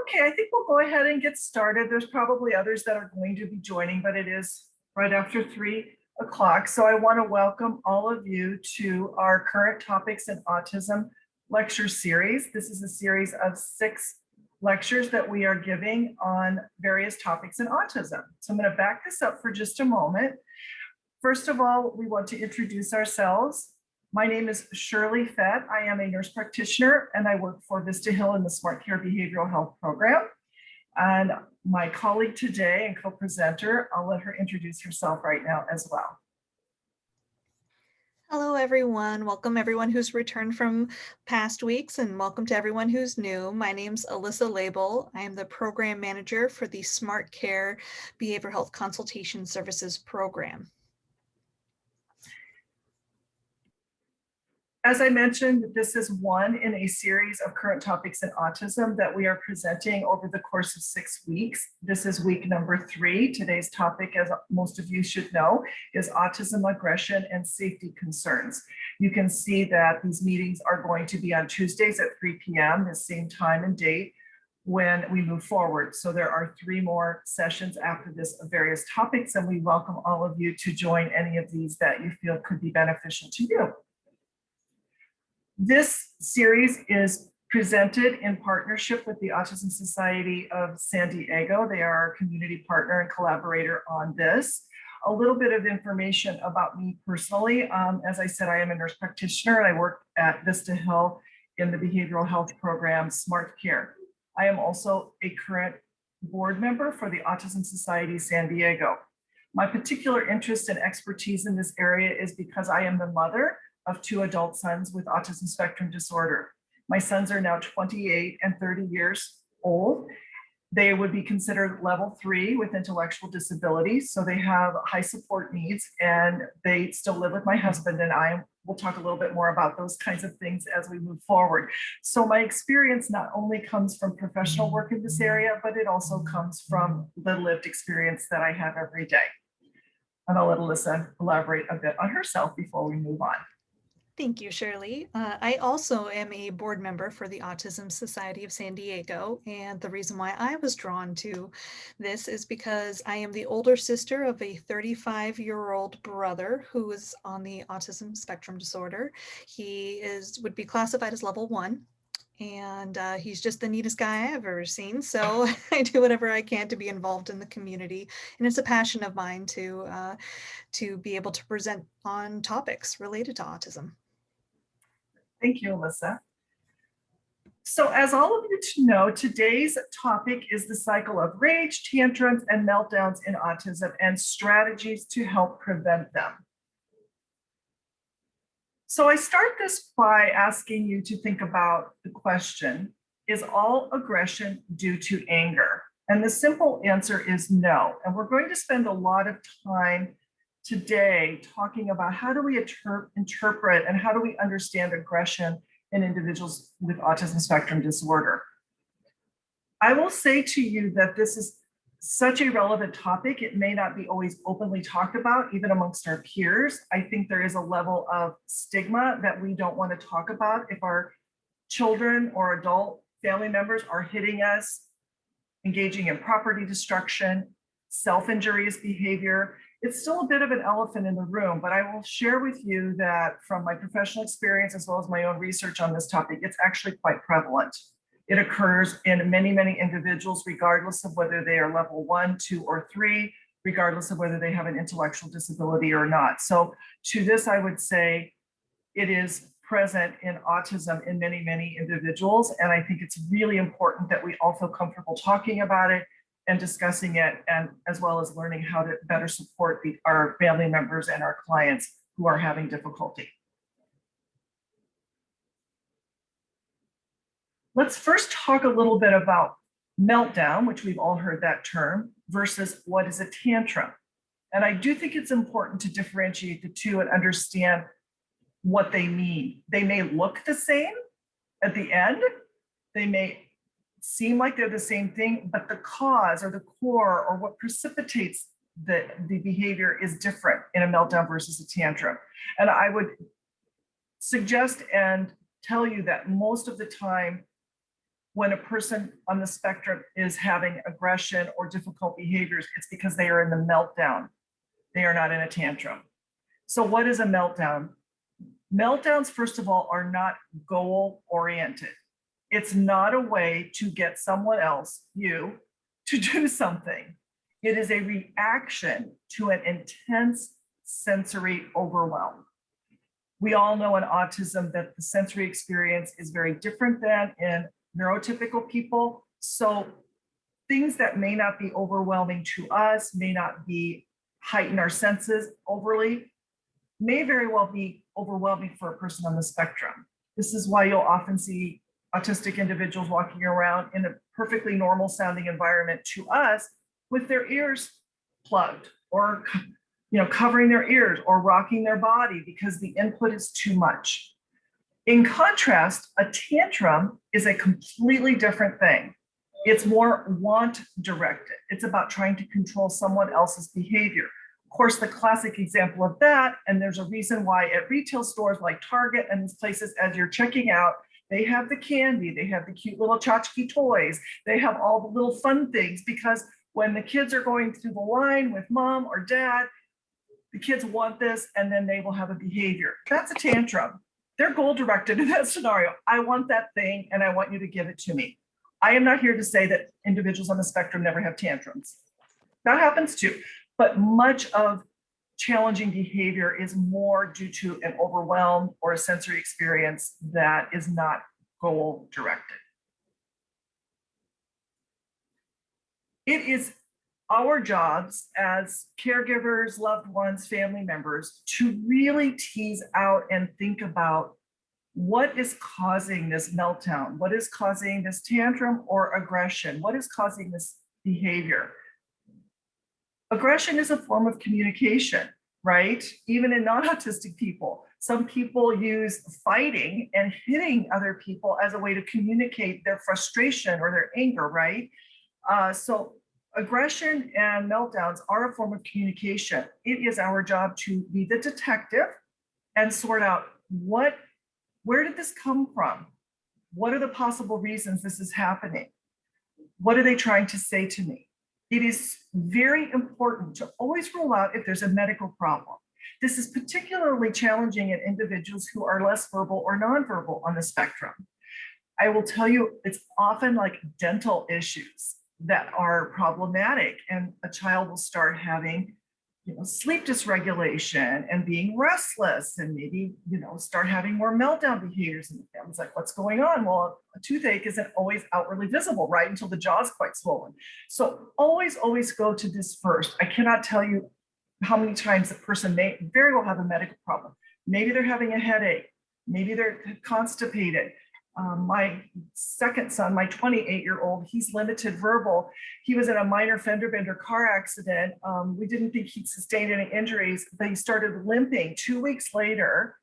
Okay, I think we'll go ahead and get started. There's probably others that are going to be joining, but it is right after 3 o'clock. So I want to welcome all of you to our current topics in autism lecture series. This is a series of 6 lectures that we are giving on various topics in autism. So I'm going to back this up for just a moment. First of all, we want to introduce ourselves. My name is Shirley Fett. I am a nurse practitioner and I work for Vista Hill in the Smart Care Behavioral Health Program. And my colleague today and co-presenter, I'll let her introduce herself right now as well. Hello, everyone. Welcome everyone who's returned from past weeks and welcome to everyone who's new. My name's Alyssa Label. I am the program manager for the Smart Care Behavioral Health Consultation Services program. As I mentioned, this is one in a series of current topics in autism that we are presenting over the course of 6 weeks. This is week number 3. Today's topic, as most of you should know, is autism, aggression, and safety concerns. You can see that these meetings are going to be on Tuesdays at 3 p.m., the same time and date when we move forward. So there are 3 more sessions after this of various topics, and we welcome all of you to join any of these that you feel could be beneficial to you. This series is presented in partnership with the Autism Society of San Diego. They are our community partner and collaborator on this. A little bit of information about me personally. As I said, I am a nurse practitioner and I work at Vista Hill in the behavioral health program Smart Care. I am also a current board member for the Autism Society San Diego. My particular interest and expertise in this area is because I am the mother of 2 adult sons with autism spectrum disorder. My sons are now 28 and 30 years old. They would be considered level 3 with intellectual disabilities. So they have high support needs and they still live with my husband, and I will talk a little bit more about those kinds of things as we move forward. So my experience not only comes from professional work in this area, but it also comes from the lived experience that I have every day. And I'll let Alyssa elaborate a bit on herself before we move on. Thank you, Shirley. I also am a board member for the Autism Society of San Diego, and the reason why I was drawn to this is because I am the older sister of a 35-year-old brother who is on the autism spectrum disorder. He would be classified as level 1. And he's just the neatest guy I've ever seen. So I do whatever I can to be involved in the community, and it's a passion of mine to be able to present on topics related to autism. Thank you, Alyssa. So as all of you know, today's topic is the cycle of rage, tantrums, and meltdowns in autism and strategies to help prevent them. So I start this by asking you to think about the question, is all aggression due to anger? And the simple answer is no. And we're going to spend a lot of time today talking about how do we interpret and how do we understand aggression in individuals with autism spectrum disorder. I will say to you that this is such a relevant topic. It may not be always openly talked about, even amongst our peers. I think there is a level of stigma that we don't want to talk about if our children or adult family members are hitting us, engaging in property destruction, self-injurious behavior. It's still a bit of an elephant in the room, but I will share with you that from my professional experience, as well as my own research on this topic, it's actually quite prevalent. It occurs in many, many individuals, regardless of whether they are level 1, 2, or 3, regardless of whether they have an intellectual disability or not. So to this, I would say it is present in autism in many, many individuals. And I think it's really important that we all feel comfortable talking about it and discussing it, and as well as learning how to better support our family members and our clients who are having difficulty. Let's first talk a little bit about meltdown, which we've all heard that term, versus what is a tantrum. And I do think it's important to differentiate the two and understand what they mean. They may look the same at the end. They may seem like they're the same thing, but the cause or the core or what precipitates the behavior is different in a meltdown versus a tantrum. And I would suggest and tell you that most of the time, when a person on the spectrum is having aggression or difficult behaviors, it's because they are in the meltdown. They are not in a tantrum. So what is a meltdown? Meltdowns, first of all, are not goal oriented. It's not a way to get someone else, you, to do something. It is a reaction to an intense sensory overwhelm. We all know in autism that the sensory experience is very different than in neurotypical people. So things that may not be overwhelming to us, may not be heighten our senses overly, may very well be overwhelming for a person on the spectrum. This is why you'll often see autistic individuals walking around in a perfectly normal sounding environment to us with their ears plugged or covering their ears or rocking their body because the input is too much. In contrast, a tantrum is a completely different thing. It's more want directed. It's about trying to control someone else's behavior. Of course, the classic example of that, and there's a reason why at retail stores like Target and these places, as you're checking out, they have the candy, they have the cute little tchotchke toys, they have all the little fun things, because when the kids are going through the line with mom or dad, the kids want this, and then they will have a behavior. That's a tantrum. They're goal directed in that scenario. I want that thing, and I want you to give it to me. I am not here to say that individuals on the spectrum never have tantrums. That happens too, but much of challenging behavior is more due to an overwhelm or a sensory experience that is not goal directed. It is our jobs as caregivers, loved ones, family members to really tease out and think about what is causing this meltdown, what is causing this tantrum or aggression, what is causing this behavior. Aggression is a form of communication, right? Even in non-autistic people, some people use fighting and hitting other people as a way to communicate their frustration or their anger, right? So aggression and meltdowns are a form of communication. It is our job to be the detective and sort out where did this come from? What are the possible reasons this is happening? What are they trying to say to me? It is very important to always rule out if there's a medical problem. This is particularly challenging in individuals who are less verbal or nonverbal on the spectrum. I will tell you, it's often like dental issues that are problematic, and a child will start having sleep dysregulation and being restless, and maybe start having more meltdown behaviors, and the family's like, what's going on? Well, a toothache isn't always outwardly visible, right, until the jaw's quite swollen. So always go to this first. I cannot tell you how many times a person may very well have a medical problem. Maybe they're having a headache, maybe they're constipated. My second son, my 28-year-old, he's limited verbal. He was in a minor fender bender car accident. We didn't think he'd sustained any injuries, but he started limping 2 weeks later.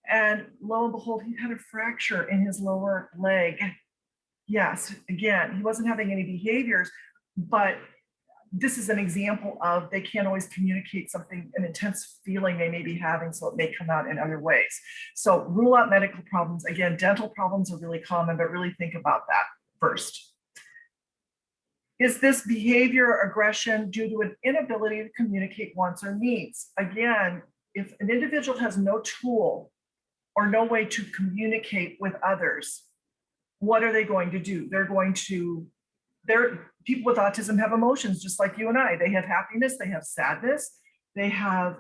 And lo and behold, he had a fracture in his lower leg. Yes, again, he wasn't having any behaviors, but this is an example of they can't always communicate something, an intense feeling they may be having, so it may come out in other ways. So rule out medical problems. Again, dental problems are really common, but really think about that first. Is this behavior or aggression due to an inability to communicate wants or needs? Again, if an individual has no tool or no way to communicate with others, what are they going to do? People with autism have emotions just like you and I. They have happiness, they have sadness, they have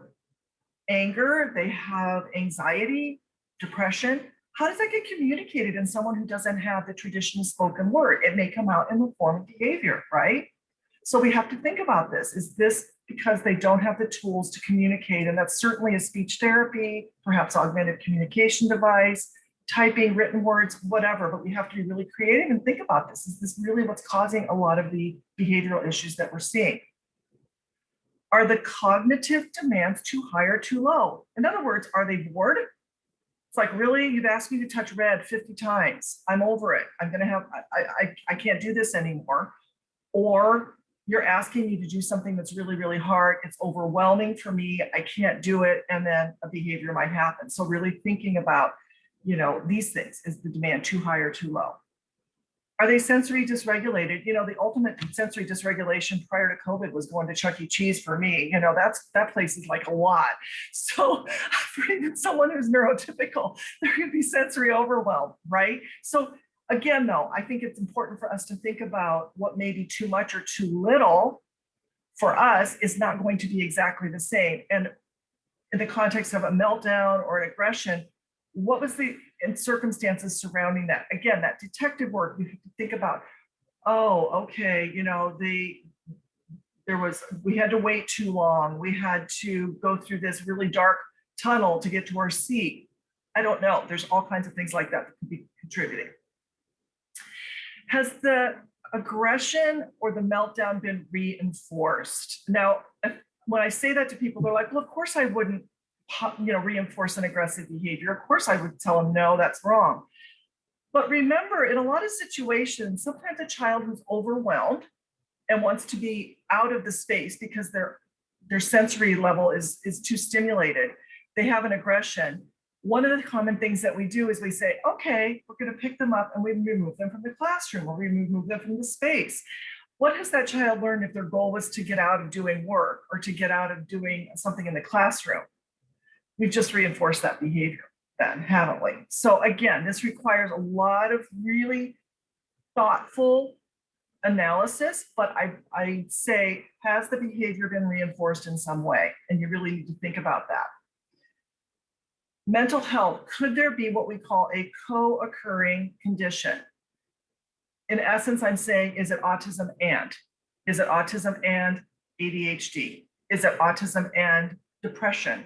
anger, they have anxiety, depression. How does that get communicated in someone who doesn't have the traditional spoken word? It may come out in the form of behavior, right? So we have to think about this. Is this because they don't have the tools to communicate? And that's certainly a speech therapy, perhaps augmented communication device, typing, written words, whatever, but we have to be really creative and think about this. Is this really what's causing a lot of the behavioral issues that we're seeing? Are the cognitive demands too high or too low? In other words, are they bored? It's like, really, you've asked me to touch red 50 times. I'm over it. I can't do this anymore. Or you're asking me to do something that's really, really hard. It's overwhelming for me. I can't do it. And then a behavior might happen. So really thinking about these things. Is the demand too high or too low? Are they sensory dysregulated? You know, the ultimate sensory dysregulation prior to COVID was going to Chuck E. Cheese for me. You know, that place is like a lot. So for even someone who's neurotypical, they're going to be sensory overwhelmed, right? So again, though, I think it's important for us to think about what may be too much or too little for us is not going to be exactly the same. And in the context of a meltdown or an aggression, what was the circumstances surrounding that? Again, that detective work, we have to think about, oh, okay, you know, we had to wait too long. We had to go through this really dark tunnel to get to our seat. I don't know. There's all kinds of things like that could be contributing. Has the aggression or the meltdown been reinforced? Now, when I say that to people, they're like, well, of course I wouldn't, reinforce an aggressive behavior. Of course I would tell them, no, that's wrong. But remember, in a lot of situations, sometimes a child who's overwhelmed and wants to be out of the space because their sensory level is too stimulated, they have an aggression. One of the common things that we do is we say, okay, we're going to pick them up and we remove them from the classroom, or we remove them from the space. What has that child learned if their goal was to get out of doing work or to get out of doing something in the classroom? We've just reinforced that behavior then, haven't we? So again, this requires a lot of really thoughtful analysis, but I say, has the behavior been reinforced in some way? And you really need to think about that. Mental health, could there be what we call a co-occurring condition? In essence, I'm saying, is it autism and? Is it autism and ADHD? Is it autism and depression?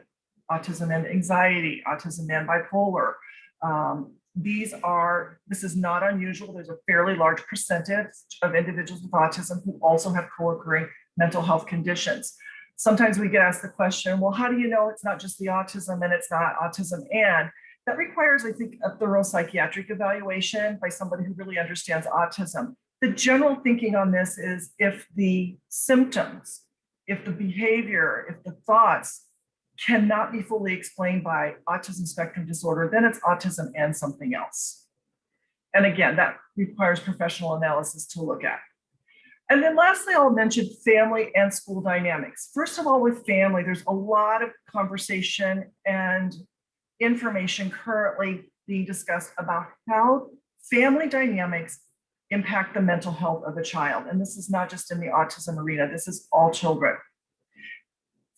Autism and anxiety, autism and bipolar. This is not unusual. There's a fairly large percentage of individuals with autism who also have co-occurring mental health conditions. Sometimes we get asked the question, well, how do you know it's not just the autism and it's not autism and? That requires, I think, a thorough psychiatric evaluation by somebody who really understands autism. The general thinking on this is if the symptoms, if the behavior, if the thoughts cannot be fully explained by autism spectrum disorder, then it's autism and something else. And again, that requires professional analysis to look at. And then lastly, I'll mention family and school dynamics. First of all, with family, there's a lot of conversation and information currently being discussed about how family dynamics impact the mental health of a child. And this is not just in the autism arena, this is all children.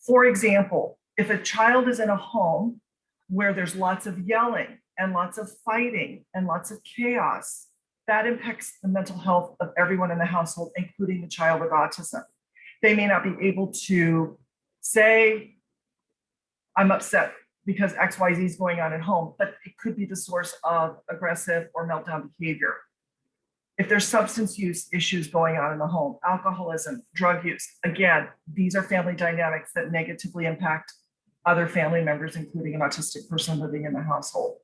For example, if a child is in a home where there's lots of yelling and lots of fighting and lots of chaos, that impacts the mental health of everyone in the household, including the child with autism. They may not be able to say, I'm upset because XYZ is going on at home, but it could be the source of aggressive or meltdown behavior. If there's substance use issues going on in the home, alcoholism, drug use, again, these are family dynamics that negatively impact other family members, including an autistic person living in the household.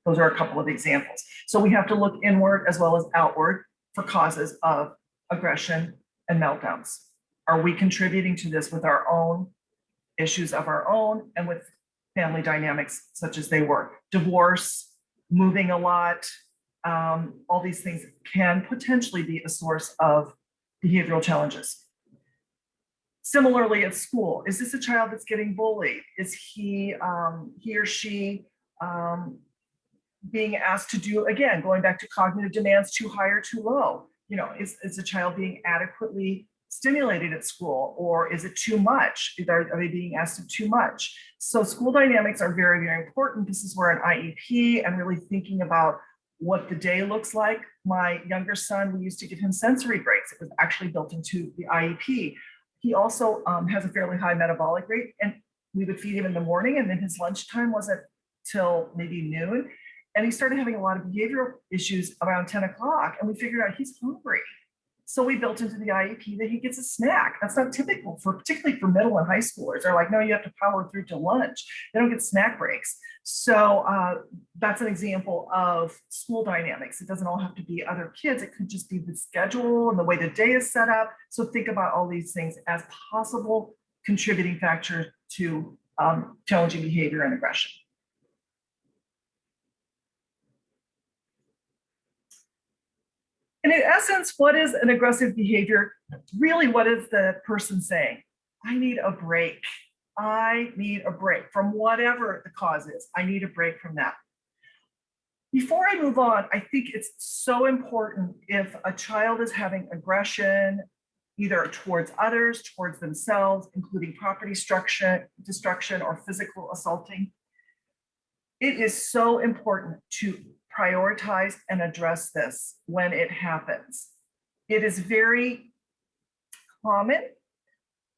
Those are a couple of examples. So we have to look inward as well as outward for causes of aggression and meltdowns. Are we contributing to this with our own issues of our own and with family dynamics such as they were? Divorce, moving a lot, all these things can potentially be a source of behavioral challenges. Similarly at school, is this a child that's getting bullied? Is he or she being asked to do, again, going back to cognitive demands, too high or too low? You know, is a child being adequately stimulated at school, or is it too much? Are they being asked of too much? So school dynamics are very, very important. This is where an IEP and really thinking about what the day looks like. My younger son, we used to give him sensory breaks. It was actually built into the IEP. He also has a fairly high metabolic rate, and we would feed him in the morning, and then his lunchtime wasn't till maybe noon. And he started having a lot of behavioral issues around 10 o'clock, and we figured out he's hungry. So we built into the IEP that he gets a snack. That's not typical particularly for middle and high schoolers. They're like, no, you have to power through to lunch. They don't get snack breaks. So that's an example of school dynamics. It doesn't all have to be other kids. It could just be the schedule and the way the day is set up. So think about all these things as possible contributing factors to challenging behavior and aggression. And in essence, what is an aggressive behavior? Really, what is the person saying? I need a break. I need a break from whatever the cause is. I need a break from that. Before I move on, I think it's so important if a child is having aggression, either towards others, towards themselves, including property destruction or physical assaulting. It is so important to prioritize and address this when it happens. It is very common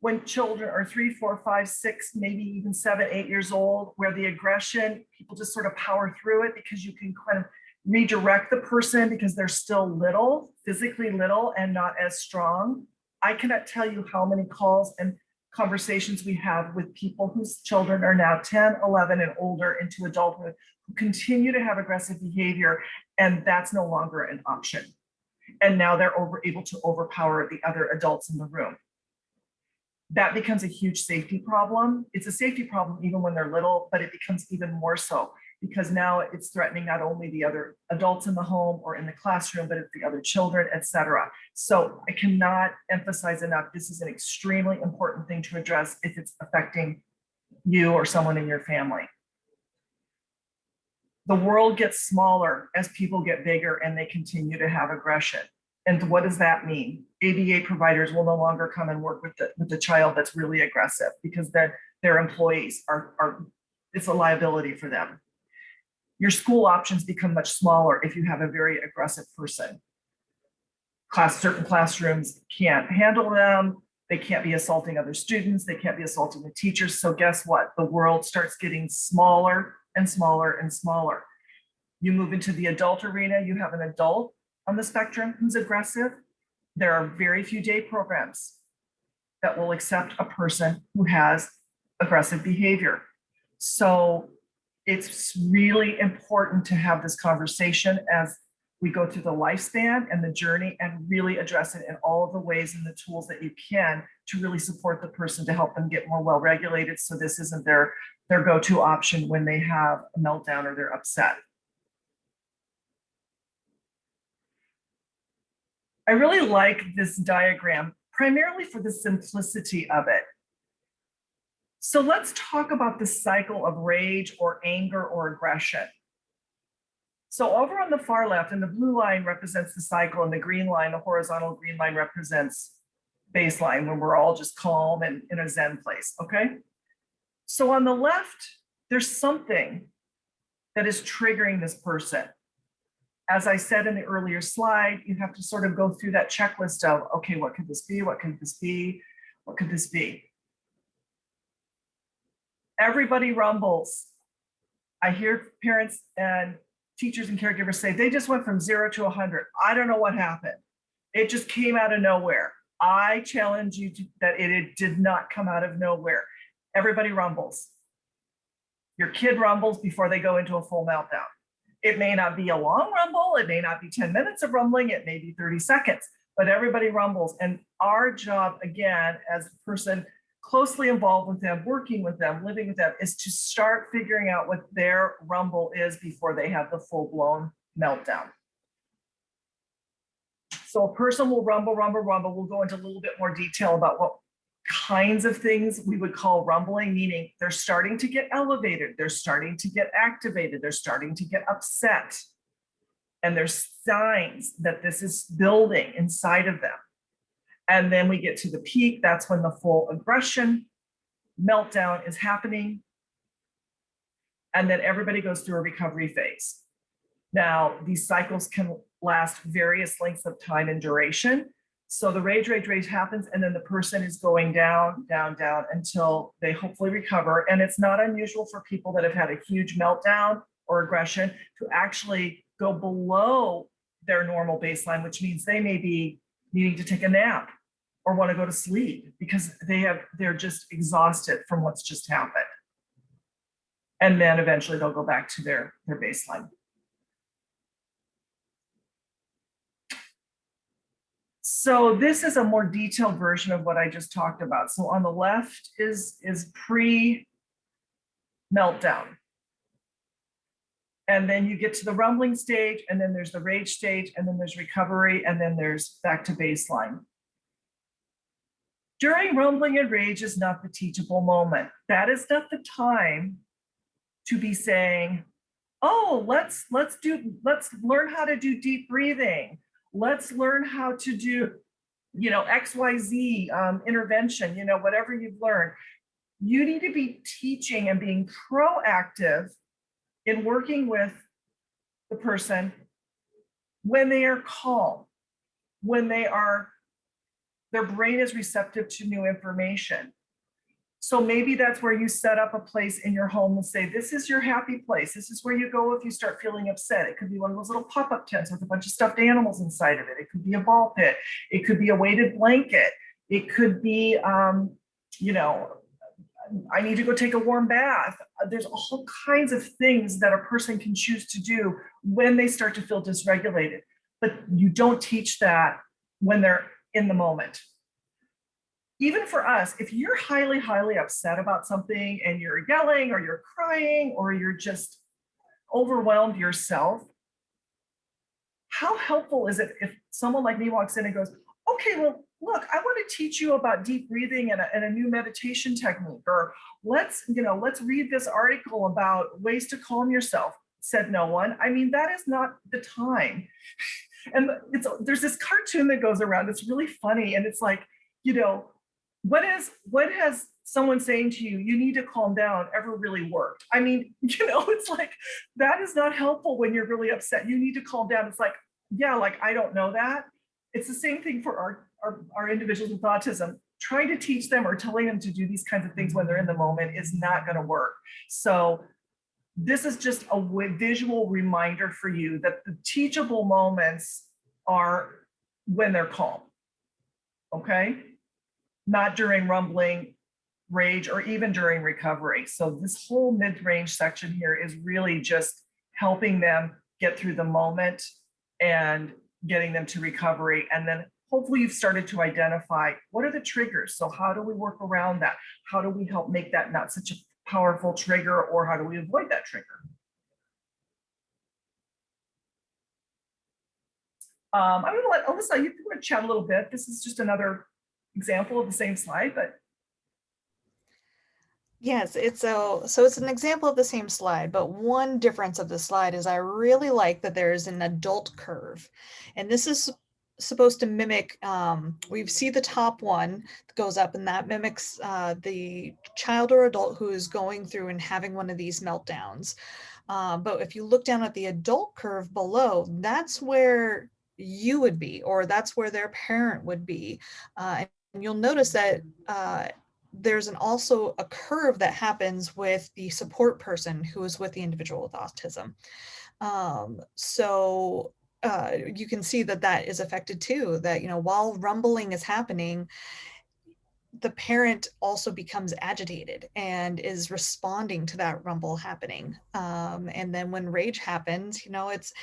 when children are 3, 4, 5, 6, maybe even 7, 8 years old, where the aggression, people just sort of power through it because you can kind of redirect the person because they're still little, physically little, and not as strong. I cannot tell you how many calls and conversations we have with people whose children are now 10, 11, and older into adulthood who continue to have aggressive behavior, and that's no longer an option. And now they're able to overpower the other adults in the room. That becomes a huge safety problem. It's a safety problem even when they're little, but it becomes even more so because now it's threatening not only the other adults in the home or in the classroom, but it's the other children, etc. So I cannot emphasize enough, this is an extremely important thing to address if it's affecting you or someone in your family. The world gets smaller as people get bigger and they continue to have aggression. And what does that mean? ABA providers will no longer come and work with the child that's really aggressive because their employees are it's a liability for them. Your school options become much smaller if you have a very aggressive person. Certain classrooms can't handle them. They can't be assaulting other students. They can't be assaulting the teachers. So guess what? The world starts getting smaller and smaller and smaller. You move into the adult arena, you have an adult on the spectrum who's aggressive. There are very few day programs that will accept a person who has aggressive behavior. So it's really important to have this conversation as we go through the lifespan and the journey and really address it in all of the ways and the tools that you can to really support the person to help them get more well-regulated so this isn't their go-to option when they have a meltdown or they're upset. I really like this diagram, primarily for the simplicity of it. So let's talk about the cycle of rage or anger or aggression. So over on the far left, and the blue line represents the cycle, and the green line, the horizontal green line, represents baseline when we're all just calm and in a Zen place, okay? So on the left, there's something that is triggering this person. As I said in the earlier slide, you have to sort of go through that checklist of, okay, what could this be? What could this be? What could this be? Everybody rumbles. I hear parents and teachers and caregivers say, they just went from 0 to 100. I don't know what happened. It just came out of nowhere. I challenge you that it did not come out of nowhere. Everybody rumbles. Your kid rumbles before they go into a full meltdown. It may not be a long rumble. It may not be 10 minutes of rumbling. It may be 30 seconds, but everybody rumbles. And our job, again, as a person closely involved with them, working with them, living with them, is to start figuring out what their rumble is before they have the full-blown meltdown. So a person will rumble, rumble, rumble. We'll go into a little bit more detail about what kinds of things we would call rumbling, meaning they're starting to get elevated, they're starting to get activated, they're starting to get upset. And there's signs that this is building inside of them. And then we get to the peak, that's when the full aggression meltdown is happening. And then everybody goes through a recovery phase. Now, these cycles can last various lengths of time and duration. So the rage happens, and then the person is going down, down, down until they hopefully recover. And it's not unusual for people that have had a huge meltdown or aggression to actually go below their normal baseline, which means they may be needing to take a nap or want to go to sleep because they're just exhausted from what's just happened. And then eventually they'll go back to their baseline. So this is a more detailed version of what I just talked about. So on the left is pre-meltdown. And then you get to the rumbling stage, and then there's the rage stage, and then there's recovery, and then there's back to baseline. During rumbling and rage is not the teachable moment. That is not the time to be saying, oh, let's learn how to do deep breathing. Let's learn how to do, XYZ intervention, whatever you've learned. You need to be teaching and being proactive in working with the person when they are calm, when their brain is receptive to new information. So maybe that's where you set up a place in your home and say, this is your happy place. This is where you go if you start feeling upset. It could be one of those little pop-up tents with a bunch of stuffed animals inside of it. It could be a ball pit. It could be a weighted blanket. It could be, I need to go take a warm bath. There's all kinds of things that a person can choose to do when they start to feel dysregulated. But you don't teach that when they're in the moment. Even for us, if you're highly, highly upset about something and you're yelling or you're crying or you're just overwhelmed yourself, how helpful is it if someone like me walks in and goes, okay, well, look, I want to teach you about deep breathing and a new meditation technique, or let's read this article about ways to calm yourself, said no one. I mean, that is not the time. And there's this cartoon that goes around. It's really funny. And it's like, what has someone saying to you, you need to calm down, ever really worked? I mean, it's like, that is not helpful when you're really upset. You need to calm down. It's like, yeah, like, I don't know that. It's the same thing for our individuals with autism. Trying to teach them or telling them to do these kinds of things when they're in the moment is not going to work. So this is just a visual reminder for you that the teachable moments are when they're calm. Okay? Not during rumbling, rage, or even during recovery. So this whole mid-range section here is really just helping them get through the moment and getting them to recovery. And then hopefully you've started to identify what are the triggers. So how do we work around that? How do we help make that not such a powerful trigger, or how do we avoid that trigger? I'm going to let Alyssa, you can want to chat a little bit. This is just another example of the same slide, but Yes, it's it's an example of the same slide, but one difference of the slide is I really like that there's an adult curve. And this is supposed to mimic, we see the top one that goes up, and that mimics the child or adult who is going through and having one of these meltdowns. But if you look down at the adult curve below, that's where you would be, or that's where their parent would be. And you'll notice that there's also a curve that happens with the support person who is with the individual with autism. You can see that that is affected too, that, while rumbling is happening, the parent also becomes agitated and is responding to that rumble happening. And then when rage happens, it's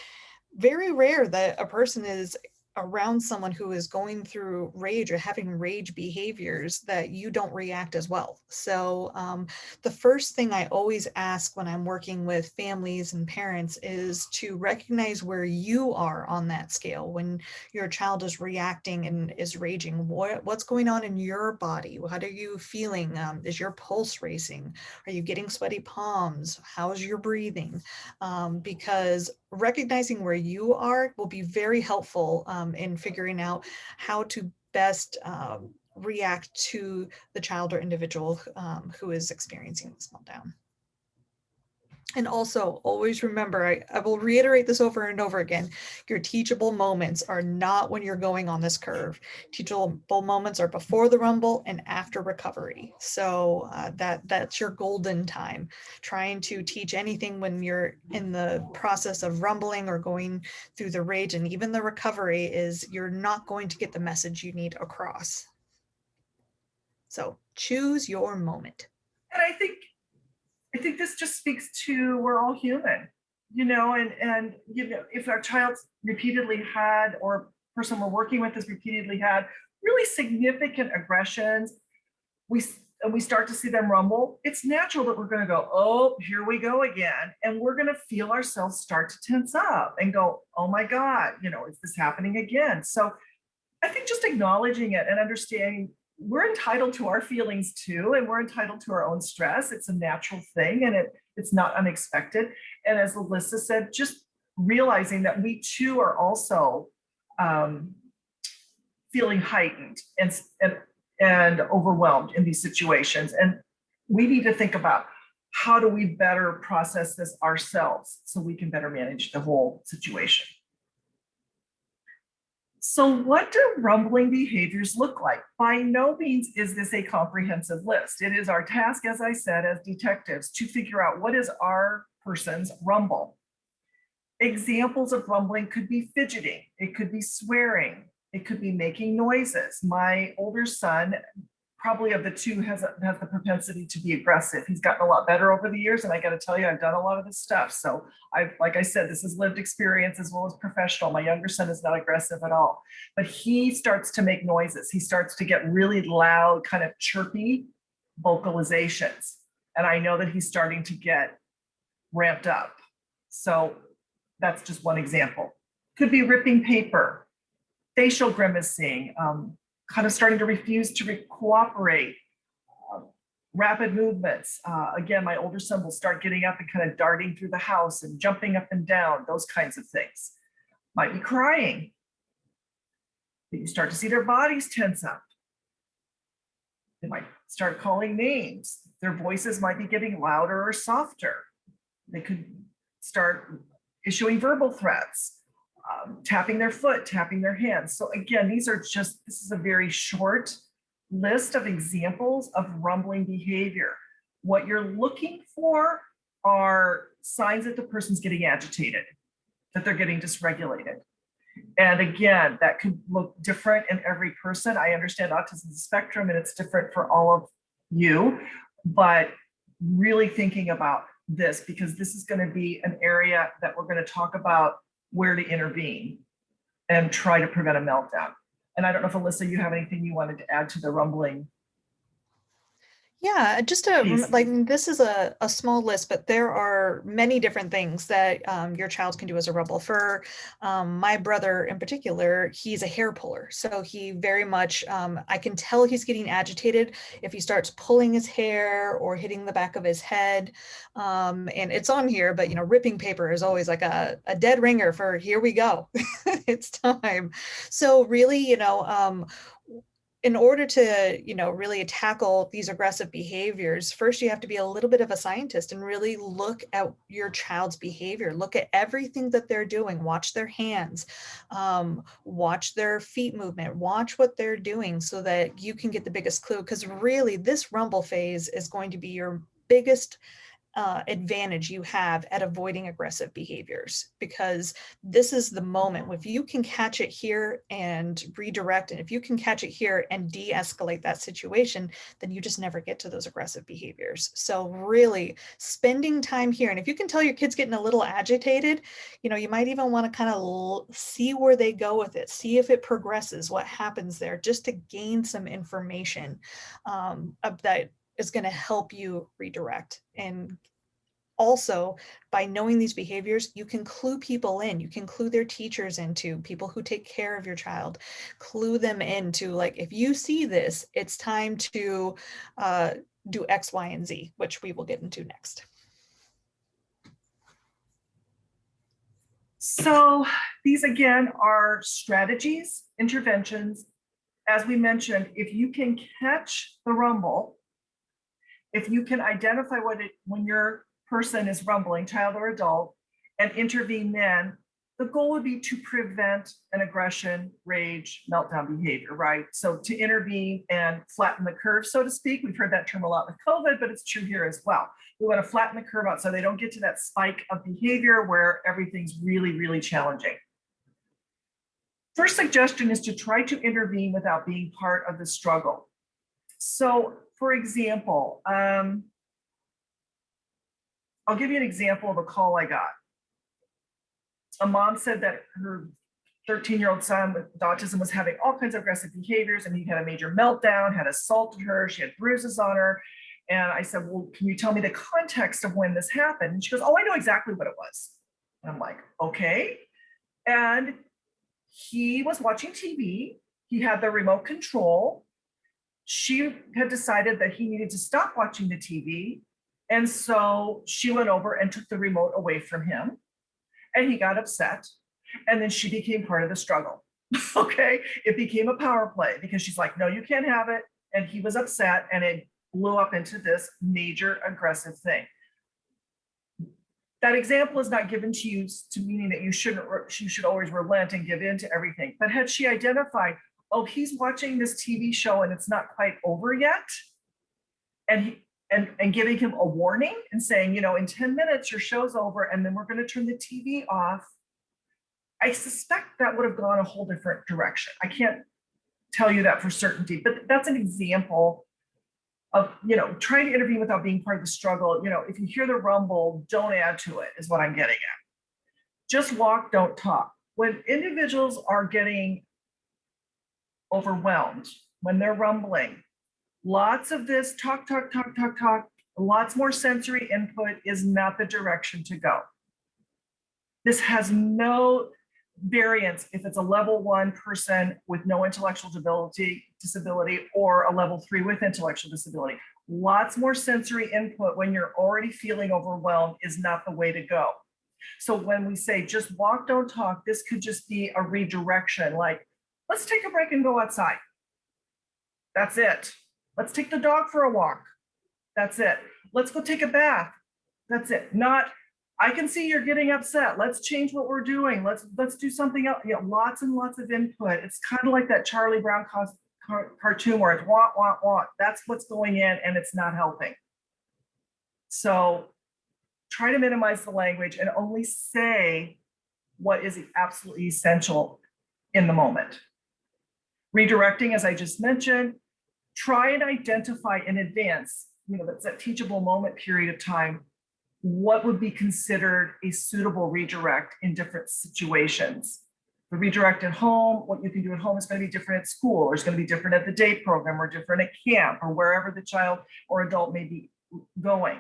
very rare that a person is around someone who is going through rage or having rage behaviors that you don't react as well. So the first thing I always ask when I'm working with families and parents is to recognize where you are on that scale. When your child is reacting and is raging, what's going on in your body? What are you feeling? Is your pulse racing? Are you getting sweaty palms? How's your breathing? Because recognizing where you are will be very helpful in figuring out how to best react to the child or individual who is experiencing this meltdown. And also always remember, I will reiterate this over and over again, your teachable moments are not when you're going on this curve. Teachable moments are before the rumble and after recovery. So that's your golden time. Trying to teach anything when you're in the process of rumbling or going through the rage and even the recovery is you're not going to get the message you need across. So choose your moment. And I think this just speaks to we're all human, and if our child's repeatedly had, or person we're working with has repeatedly had really significant aggressions, we and we start to see them rumble, it's natural that we're going to go, oh, here we go again. And we're going to feel ourselves start to tense up and go, oh my God, is this happening again? So I think just acknowledging it and understanding we're entitled to our feelings too, and we're entitled to our own stress. It's a natural thing, and it's not unexpected. And as Alyssa said, just realizing that we too are also feeling heightened and overwhelmed in these situations. And we need to think about how do we better process this ourselves so we can better manage the whole situation. So what do rumbling behaviors look like? By no means is this a comprehensive list. It is our task, as I said, as detectives, to figure out what is our person's rumble. Examples of rumbling could be fidgeting, it could be swearing, it could be making noises. My older son, probably of the two, has the propensity to be aggressive. He's gotten a lot better over the years, and I got to tell you, I've done a lot of this stuff. So like I said, this is lived experience as well as professional. My younger son is not aggressive at all, but he starts to make noises. He starts to get really loud, kind of chirpy vocalizations. And I know that he's starting to get ramped up. So that's just one example. Could be ripping paper, facial grimacing, kind of starting to refuse to cooperate, rapid movements. Again, my older son will start getting up and kind of darting through the house and jumping up and down, those kinds of things. Might be crying. You start to see their bodies tense up. They might start calling names. Their voices might be getting louder or softer. They could start issuing verbal threats. Tapping their foot, tapping their hands. So again, this is a very short list of examples of rumbling behavior. What you're looking for are signs that the person's getting agitated, that they're getting dysregulated. And again, that could look different in every person. I understand autism is a spectrum and it's different for all of you, but really thinking about this, because this is going to be an area that we're going to talk about where to intervene and try to prevent a meltdown. And I don't know if Alyssa, you have anything you wanted to add to the rumbling. Yeah, just this is a small list, but there are many different things that your child can do as a rumble. For my brother in particular, he's a hair puller. So he very much, I can tell he's getting agitated if he starts pulling his hair or hitting the back of his head. And it's on here, but ripping paper is always like a dead ringer for here we go. It's time. So really, in order to, really tackle these aggressive behaviors, first you have to be a little bit of a scientist and really look at your child's behavior. Look at everything that they're doing. Watch their hands, watch their feet movement, watch what they're doing so that you can get the biggest clue. Because really, this rumble phase is going to be your biggest advantage you have at avoiding aggressive behaviors, because this is the moment. If you can catch it here and redirect, and if you can catch it here and de-escalate that situation, then you just never get to those aggressive behaviors. So really spending time here, and if you can tell your kid's getting a little agitated, you might even want to kind of see where they go with it, see if it progresses, what happens there, just to gain some information that is going to help you redirect. And also, by knowing these behaviors, you can clue people in. You can clue their teachers into, people who take care of your child, clue them into, like, if you see this, it's time to do X, Y, and Z, which we will get into next. So these again are strategies, interventions. As we mentioned, if you can catch the rumble, if you can identify when your person is rumbling, child or adult, and intervene then, the goal would be to prevent an aggression, rage, meltdown behavior, right? So to intervene and flatten the curve, so to speak. We've heard that term a lot with COVID, but it's true here as well. We want to flatten the curve out so they don't get to that spike of behavior where everything's really, really challenging. First suggestion is to try to intervene without being part of the struggle. So for example, I'll give you an example of a call I got. A mom said that her 13-year-old son with autism was having all kinds of aggressive behaviors, and he had a major meltdown, had assaulted her, she had bruises on her. And I said, well, can you tell me the context of when this happened? And she goes, oh, I know exactly what it was. And I'm like, okay. And he was watching TV. He had the remote control. She had decided that he needed to stop watching the TV. And so she went over and took the remote away from him. And he got upset. And then she became part of the struggle. Okay. It became a power play because she's like, no, you can't have it. And he was upset, and it blew up into this major aggressive thing. That example is not given to you to meaning that you should always relent and give in to everything. But had she identified, oh, he's watching this TV show and it's not quite over yet, and giving him a warning and saying, you know, in 10 minutes your show's over, and then we're going to turn the TV off, I suspect that would have gone a whole different direction. I can't tell you that for certainty, but that's an example of, you know, trying to intervene without being part of the struggle. You know, if you hear the rumble, don't add to it, is what I'm getting at. Just walk, don't talk. When individuals are getting overwhelmed, when they're rumbling, lots of this talk, lots more sensory input is not the direction to go. This has no variance if it's a level 1 person with no intellectual disability or a level 3 with intellectual disability. Lots more sensory input when you're already feeling overwhelmed is not the way to go. So when we say just walk, don't talk, this could just be a redirection, like, let's take a break and go outside. That's it. Let's take the dog for a walk. That's it. Let's go take a bath. That's it. Not, I can see you're getting upset. Let's change what we're doing. Let's do something else. You know, lots and lots of input. It's kind of like that Charlie Brown cartoon where it's want, want, want. That's what's going in, and it's not helping. So try to minimize the language and only say what is absolutely essential in the moment. Redirecting, as I just mentioned, try and identify in advance, you know, that's that teachable moment period of time, what would be considered a suitable redirect in different situations. The redirect at home, what you can do at home is going to be different at school, or it's going to be different at the day program, or different at camp, or wherever the child or adult may be going.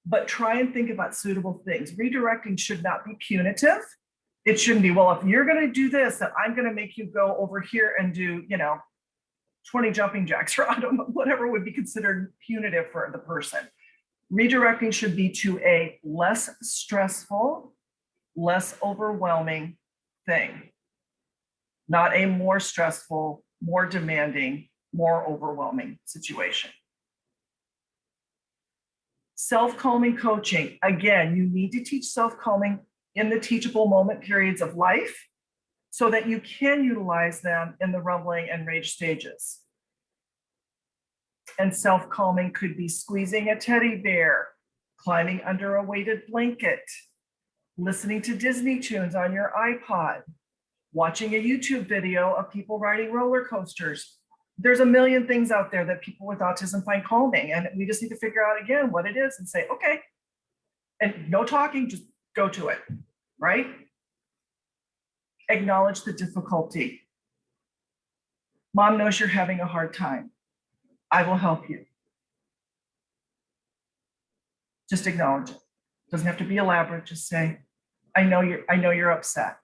But try and think about suitable things. Redirecting should not be punitive. It shouldn't be, well, if you're going to do this, then I'm going to make you go over here and do, you know, 20 jumping jacks, or I don't know, whatever would be considered punitive for the person. Redirecting should be to a less stressful, less overwhelming thing, not a more stressful, more demanding, more overwhelming situation. Self-calming coaching. Again, you need to teach self-calming in the teachable moment periods of life so that you can utilize them in the rumbling and rage stages. And self-calming could be squeezing a teddy bear, climbing under a weighted blanket, listening to Disney tunes on your iPod, watching a YouTube video of people riding roller coasters. There's a million things out there that people with autism find calming, and we just need to figure out again what it is and say, okay, and no talking, just go to it, right? Acknowledge the difficulty. Mom knows you're having a hard time. I will help you. Just acknowledge it. Doesn't have to be elaborate. Just say, I know you're upset.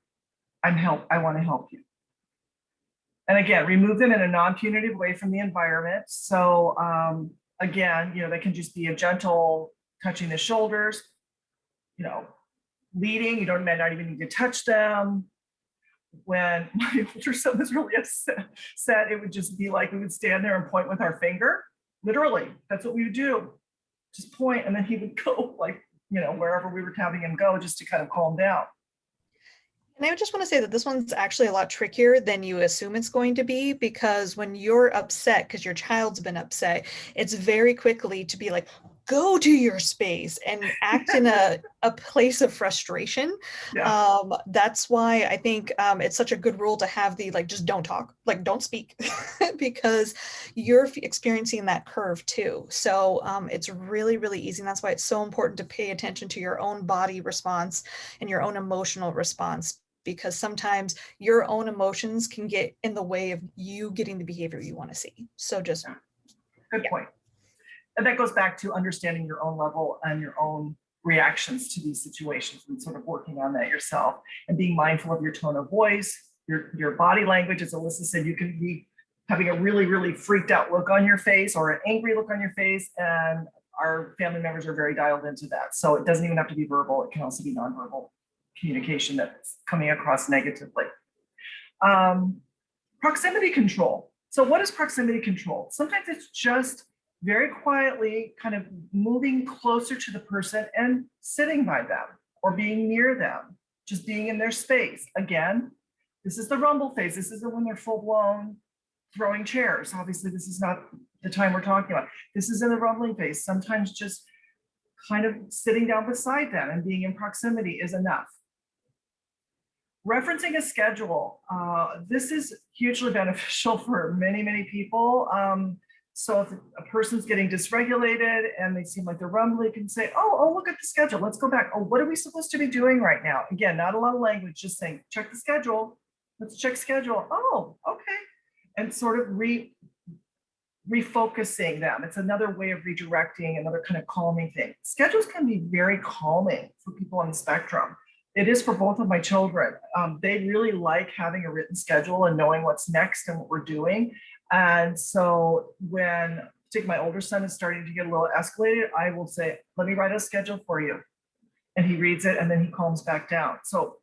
I want to help you. And again, remove them in a non-punitive way from the environment. So again, you know, they can just be a gentle touching the shoulders, you know, leading. You may not even need to touch them. When my older son was really upset, it would just be like we would stand there and point with our finger. Literally, that's what we would do. Just point, and then he would go, like, you know, wherever we were having him go, just to kind of calm down. And I would just want to say that this one's actually a lot trickier than you assume it's going to be, because when you're upset because your child's been upset, it's very quickly to be like, go to your space and act in a place of frustration. Yeah. That's why I think it's such a good rule to have the, like, just don't talk, like, don't speak, because you're experiencing that curve too. So it's really, really easy. And that's why it's so important to pay attention to your own body response and your own emotional response, because sometimes your own emotions can get in the way of you getting the behavior you want to see. So just, Good point. And that goes back to understanding your own level and your own reactions to these situations and sort of working on that yourself and being mindful of your tone of voice, your body language. As Alyssa said, you can be having a really, really freaked out look on your face or an angry look on your face. And our family members are very dialed into that. So it doesn't even have to be verbal. It can also be nonverbal communication that's coming across negatively. Proximity control. So what is proximity control? Sometimes it's just very quietly kind of moving closer to the person and sitting by them or being near them, just being in their space. Again, this is the rumble phase. This isn't when they're full blown throwing chairs. Obviously, this is not the time we're talking about. This is in the rumbling phase. Sometimes just kind of sitting down beside them and being in proximity is enough. Referencing a schedule. This is hugely beneficial for many, many people. So if a person's getting dysregulated and they seem like they're rumbling, you can say, oh, look at the schedule. Let's go back. Oh, what are we supposed to be doing right now? Again, not a lot of language, just saying, check the schedule. Let's check schedule. Oh, okay. And sort of refocusing them. It's another way of redirecting, another kind of calming thing. Schedules can be very calming for people on the spectrum. It is for both of my children. They really like having a written schedule and knowing what's next and what we're doing. And so when my older son is starting to get a little escalated, I will say, let me write a schedule for you. And he reads it and then he calms back down. So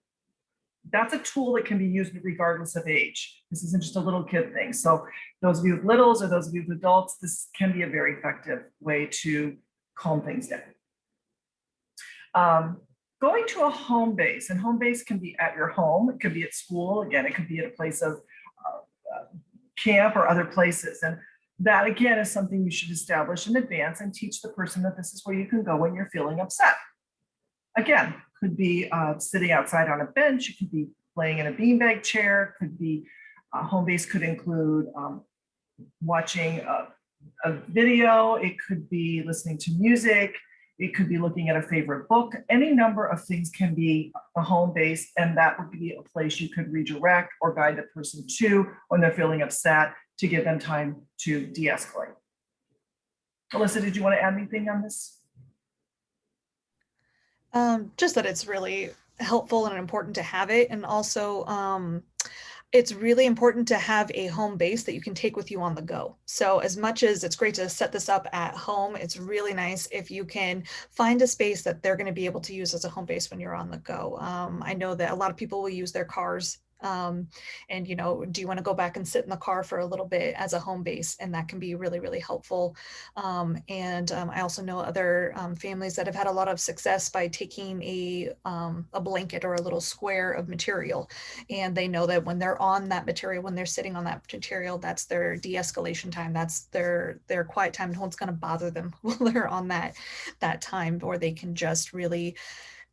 that's a tool that can be used regardless of age. This isn't just a little kid thing. So those of you with littles or those of you with adults, this can be a very effective way to calm things down. Going to a home base, and home base can be at your home, it could be at school, again, it could be at a place of camp or other places. And that again is something you should establish in advance and teach the person that this is where you can go when you're feeling upset. Again, could be sitting outside on a bench, it could be laying in a beanbag chair, could be home base could include watching a video, it could be listening to music, it could be looking at a favorite book. Any number of things can be a home base, and that would be a place you could redirect or guide the person to when they're feeling upset to give them time to de-escalate. Alyssa, did you want to add anything on this? Just that it's really helpful and important to have it. And also, it's really important to have a home base that you can take with you on the go. So as much as it's great to set this up at home, it's really nice if you can find a space that they're going to be able to use as a home base when you're on the go. I know that a lot of people will use their cars. And, you know, do you want to go back and sit in the car for a little bit as a home base? And that can be really, really helpful. I also know other families that have had a lot of success by taking a blanket or a little square of material. And they know that when they're on that material, when they're sitting on that material, that's their de-escalation time. That's their quiet time. No one's going to bother them while they're on that time, or they can just really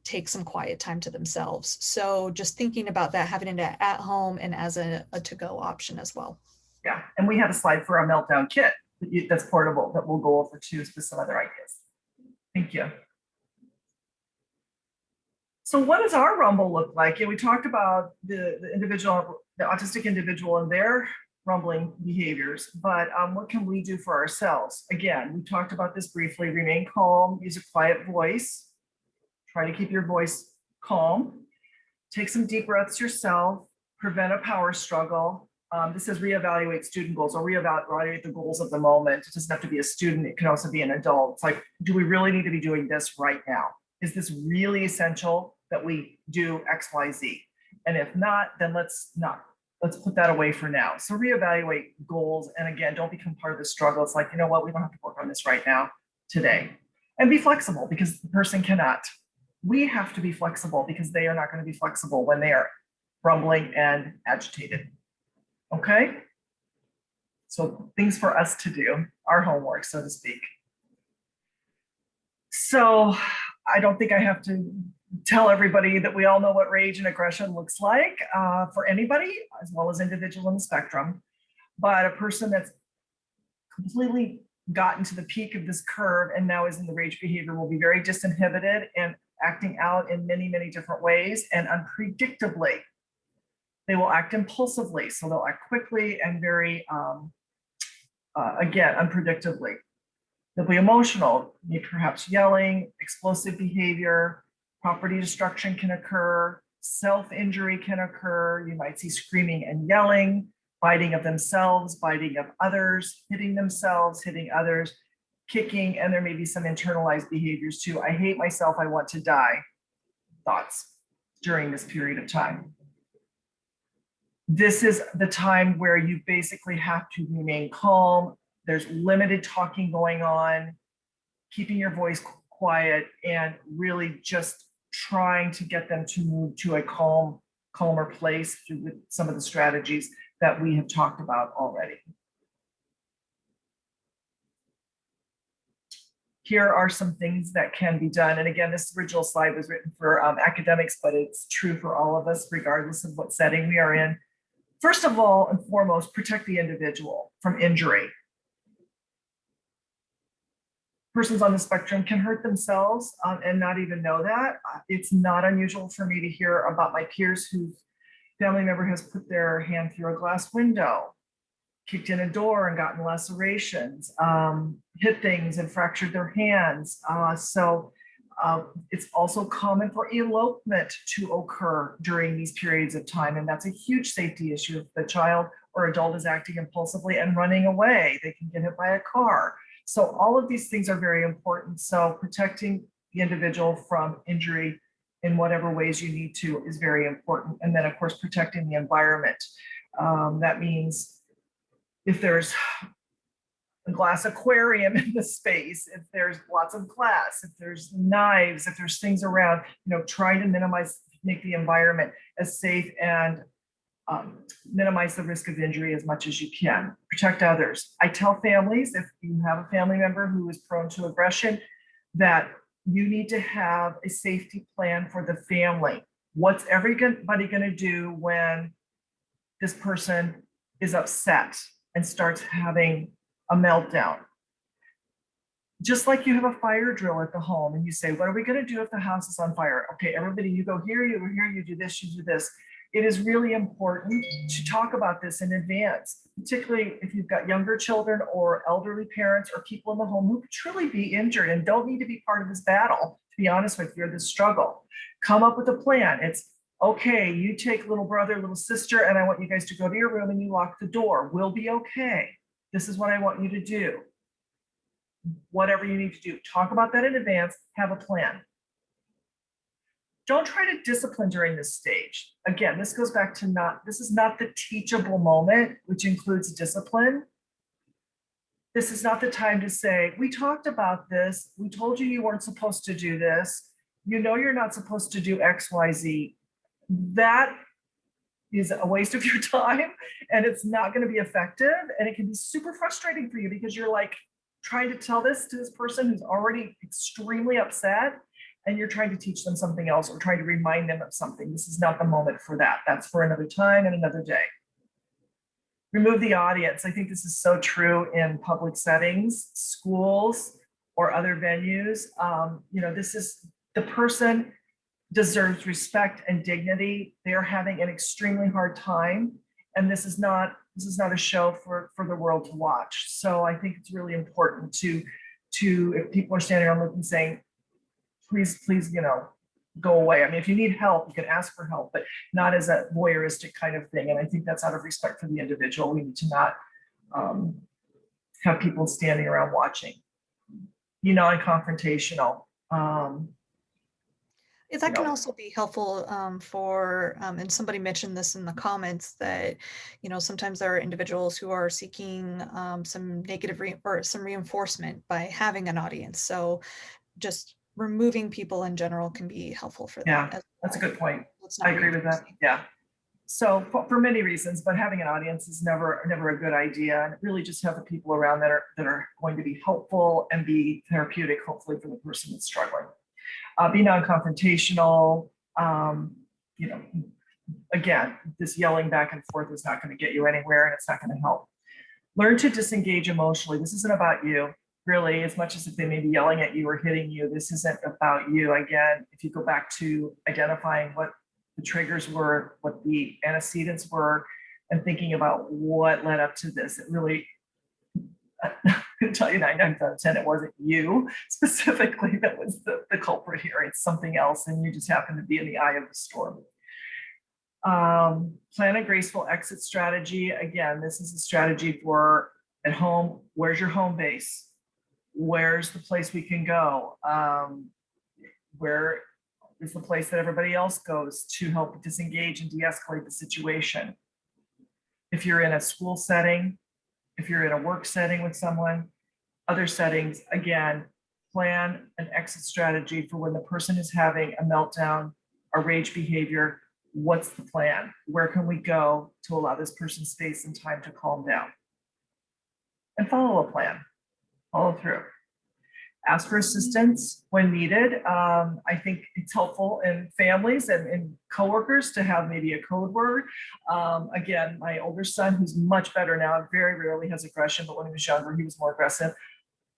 take some quiet time to themselves. So just thinking about that, having it at home and as a to-go option as well. Yeah, and we have a slide for our meltdown kit that's portable that we'll go over too with some other ideas. Thank you. So what does our rumble look like? Yeah, we talked about the individual, the autistic individual and their rumbling behaviors, but what can we do for ourselves? Again, we talked about this briefly. Remain calm, use a quiet voice. Try to keep your voice calm. Take some deep breaths yourself. Prevent a power struggle. This says reevaluate student goals or reevaluate the goals of the moment. It doesn't have to be a student. It can also be an adult. It's like, do we really need to be doing this right now? Is this really essential that we do X, Y, Z? And if not, then let's put that away for now. So reevaluate goals. And again, don't become part of the struggle. It's like, you know what, we don't have to work on this right now, today. And be flexible because the person cannot. We have to be flexible because they are not going to be flexible when they are rumbling and agitated. Okay? So things for us to do, our homework, so to speak. So I don't think I have to tell everybody that we all know what rage and aggression looks like for anybody, as well as individuals on the spectrum. But a person that's completely gotten to the peak of this curve and now is in the rage behavior will be very disinhibited and acting out in many, many different ways and unpredictably. They will act impulsively, so they'll act quickly and very, again, unpredictably. They'll be emotional, perhaps yelling, explosive behavior, property destruction can occur, self-injury can occur. You might see screaming and yelling, biting of themselves, biting of others, hitting themselves, hitting others, kicking, and there may be some internalized behaviors too. I hate myself, I want to die thoughts during this period of time. This is the time where you basically have to remain calm. There's limited talking going on, keeping your voice quiet, and really just trying to get them to move to a calmer place through some of the strategies that we have talked about already. Here are some things that can be done. And again, this original slide was written for academics, but it's true for all of us, regardless of what setting we are in. First of all and foremost, protect the individual from injury. Persons on the spectrum can hurt themselves and not even know that. It's not unusual for me to hear about my peers whose family member has put their hand through a glass window, kicked in a door and gotten lacerations, hit things and fractured their hands. It's also common for elopement to occur during these periods of time. And that's a huge safety issue. If the child or adult is acting impulsively and running away, they can get hit by a car. So all of these things are very important. So protecting the individual from injury in whatever ways you need to is very important. And then of course, protecting the environment. That means if there's a glass aquarium in the space, if there's lots of glass, if there's knives, if there's things around, try to make the environment as safe and minimize the risk of injury as much as you can. Protect others. I tell families, if you have a family member who is prone to aggression, that you need to have a safety plan for the family. What's everybody going to do when this person is upset and starts having a meltdown? Just like you have a fire drill at the home and you say, what are we going to do if the house is on fire? Okay, everybody, you go here, you go here, you do this, you do this. It is really important to talk about this in advance, particularly if you've got younger children or elderly parents or people in the home who could truly be injured and don't need to be part of this battle, to be honest with you, or this struggle. Come up with a plan. It's, okay, you take little brother, little sister, and I want you guys to go to your room and you lock the door. We'll be okay. This is what I want you to do. Whatever you need to do, talk about that in advance, have a plan. Don't try to discipline during this stage. Again, this goes back to this is not the teachable moment, which includes discipline. This is not the time to say, we talked about this. We told you you weren't supposed to do this. You're not supposed to do X, Y, Z. That is a waste of your time and it's not going to be effective. And it can be super frustrating for you because you're like trying to tell this to this person who's already extremely upset, and you're trying to teach them something else or trying to remind them of something. This is not the moment for that. That's for another time and another day. Remove the audience. I think this is so true in public settings, schools, or other venues. This is the person deserves respect and dignity. They're having an extremely hard time, and this is not a show for the world to watch. So I think it's really important to if people are standing around looking saying, please, go away. I mean, if you need help, you can ask for help, but not as a voyeuristic kind of thing. And I think that's out of respect for the individual. We need to not have people standing around watching. Be non-confrontational. That can also be helpful for, and somebody mentioned this in the comments, that, sometimes there are individuals who are seeking some negative or some reinforcement by having an audience. So just removing people in general can be helpful for that. Yeah, that's a good point. I agree with that. Yeah. So for many reasons, but having an audience is never a good idea. And really just have the people around that are going to be helpful and be therapeutic, hopefully, for the person that's struggling. Be non-confrontational. Again, this yelling back and forth is not going to get you anywhere, and it's not going to help. Learn to disengage emotionally. This isn't about you, really, as much as if they may be yelling at you or hitting you. This isn't about you. Again, if you go back to identifying what the triggers were, what the antecedents were, and thinking about what led up to this. It really, I'm going to tell you 9 times out of 10, it wasn't you specifically that was the culprit here. It's something else, and you just happen to be in the eye of the storm. Plan a graceful exit strategy. Again, this is a strategy for at home. Where's your home base? Where's the place we can go? Where is the place that everybody else goes to help disengage and de-escalate the situation? If you're in a school setting, if you're in a work setting with someone, other settings, again, plan an exit strategy for when the person is having a meltdown, a rage behavior. What's the plan? Where can we go to allow this person space and time to calm down? And follow a plan, follow through. Ask for assistance when needed. I think it's helpful in families and in coworkers to have maybe a code word. Again, my older son, who's much better now, very rarely has aggression, but when he was younger, he was more aggressive.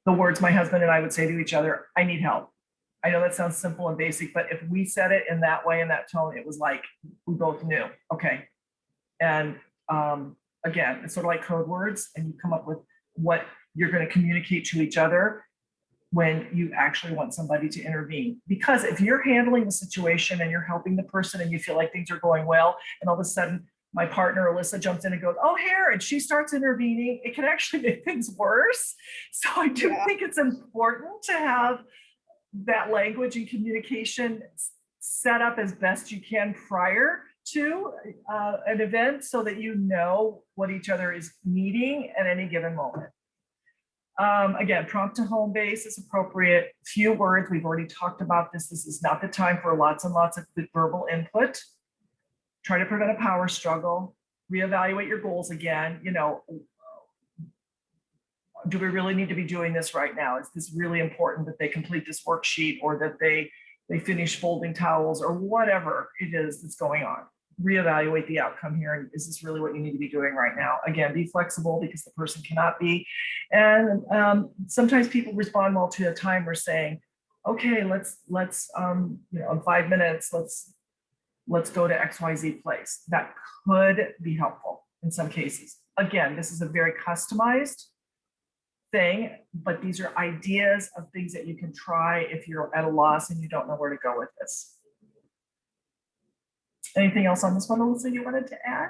The words my husband and I would say to each other, I need help. I know that sounds simple and basic, but if we said it in that way, in that tone, it was like we both knew, okay. And again, it's sort of like code words, and you come up with what you're going to communicate to each other when you actually want somebody to intervene. Because if you're handling the situation and you're helping the person and you feel like things are going well, and all of a sudden my partner Alyssa jumps in and goes, oh, here, and she starts intervening, it can actually make things worse. So I do think it's important to have that language and communication set up as best you can prior to an event, so that you know what each other is needing at any given moment. Again, prompt to home base is appropriate. Few words, we've already talked about this. This is not the time for lots and lots of verbal input. Try to prevent a power struggle. Reevaluate your goals again. You know, do we really need to be doing this right now? Is this really important that they complete this worksheet, or that they finish folding towels, or whatever it is that's going on? Reevaluate the outcome here. And is this really what you need to be doing right now? Again, be flexible, because the person cannot be. And sometimes people respond well to a timer saying, okay, let's you know, in 5 minutes, let's go to XYZ place. That could be helpful in some cases. Again, this is a very customized thing, but these are ideas of things that you can try if you're at a loss and you don't know where to go with this. Anything else on this one, Alyssa, you wanted to add?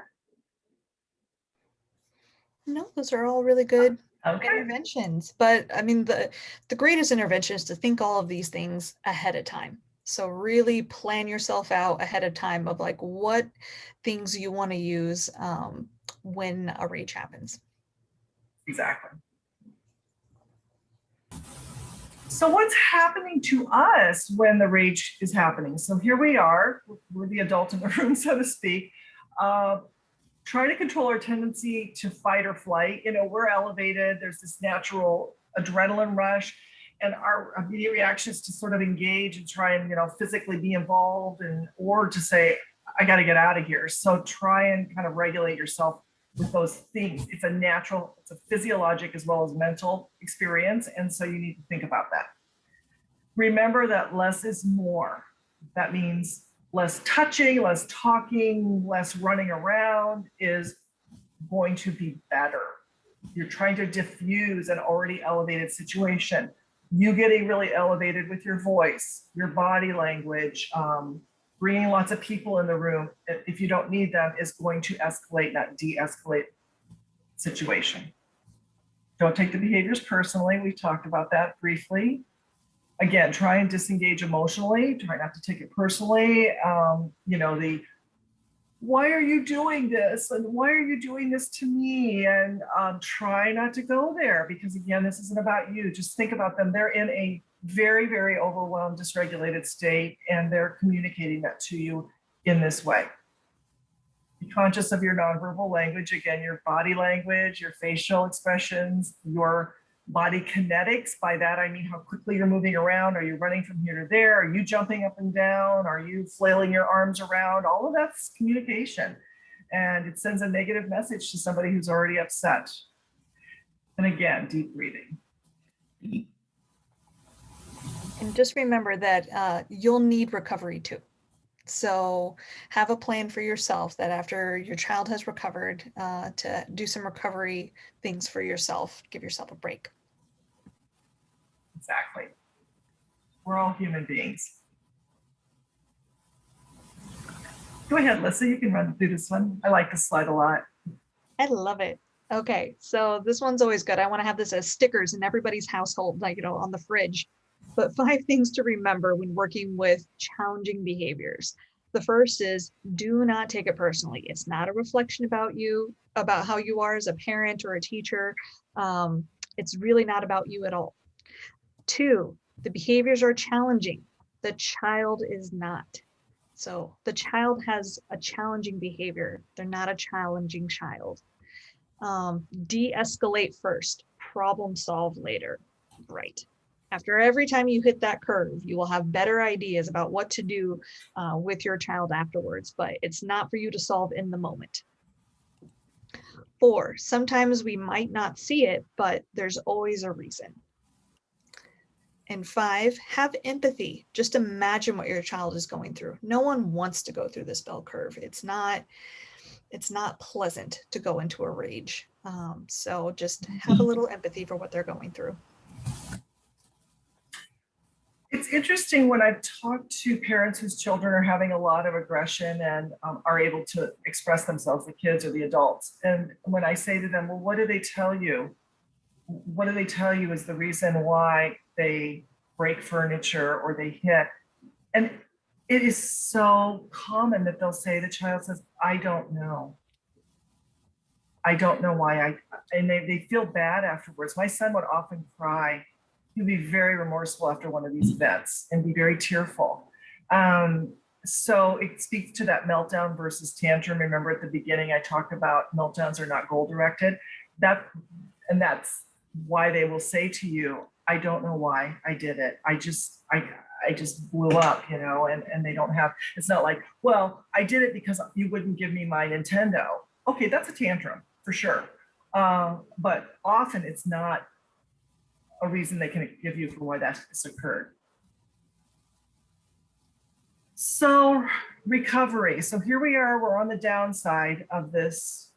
No, those are all really good Okay. interventions. But I mean, the greatest intervention is to think all of these things ahead of time. So really plan yourself out ahead of time of like what things you want to use when a rage happens. Exactly. So what's happening to us when the rage is happening? So here we are, we're the adult in the room, so to speak, trying to control our tendency to fight or flight. You know, we're elevated, there's this natural adrenaline rush, and our immediate reaction is to sort of engage and try and, you know, physically be involved, and or to say, I got to get out of here. So try and kind of regulate yourself with those things. It's a natural, it's a physiologic as well as mental experience. And so you need to think about that. Remember that less is more. That means less touching, less talking, less running around is going to be better. You're trying to diffuse an already elevated situation. You getting really elevated with your voice, your body language, bringing lots of people in the room, if you don't need them, is going to escalate, not de-escalate situation. Don't take the behaviors personally. We talked about that briefly. Again, try and disengage emotionally. Try not to take it personally. You know, why are you doing this? And why are you doing this to me? And try not to go there, because again, this isn't about you. Just think about them. They're in a very, very overwhelmed, dysregulated state, and they're communicating that to you in this way. Be conscious of your nonverbal language. Again, your body language, your facial expressions, your body kinetics. By that, I mean how quickly you're moving around. Are you running from here to there? Are you jumping up and down? Are you flailing your arms around? All of that's communication. And it sends a negative message to somebody who's already upset. And again, deep breathing. And just remember that you'll need recovery too. So have a plan for yourself that after your child has recovered, to do some recovery things for yourself, give yourself a break. Exactly. We're all human beings. Go ahead, Alyssa, you can run through this one. I like this slide a lot. I love it. Okay, so this one's always good. I want to have this as stickers in everybody's household, like, on the fridge. But 5 things to remember when working with challenging behaviors. The first is, do not take it personally. It's not a reflection about you, about how you are as a parent or a teacher. It's really not about you at all. 2, the behaviors are challenging. The child is not. So the child has a challenging behavior. They're not a challenging child. De-escalate first, problem solve later. Right. After every time you hit that curve, you will have better ideas about what to do with your child afterwards, but it's not for you to solve in the moment. 4, sometimes we might not see it, but there's always a reason. And 5, have empathy. Just imagine what your child is going through. No one wants to go through this bell curve. It's not pleasant to go into a rage. So just have a little empathy for what they're going through. It's interesting when I've talked to parents whose children are having a lot of aggression and are able to express themselves, the kids or the adults. And when I say to them, well, what do they tell you? What do they tell you is the reason why they break furniture or they hit? And it is so common that they'll say, the child says, I don't know. I don't know why and they feel bad afterwards. My son would often cry. He'd be very remorseful after one of these events and be very tearful. So it speaks to that meltdown versus tantrum. Remember at the beginning, I talked about meltdowns are not goal directed. That's why they will say to you, I don't know why I did it. I just blew up, and they don't have, it's not like, well, I did it because you wouldn't give me my Nintendo. Okay, that's a tantrum for sure. But often it's not a reason they can give you for why that has occurred. So recovery. So here we are, we're on the downside of this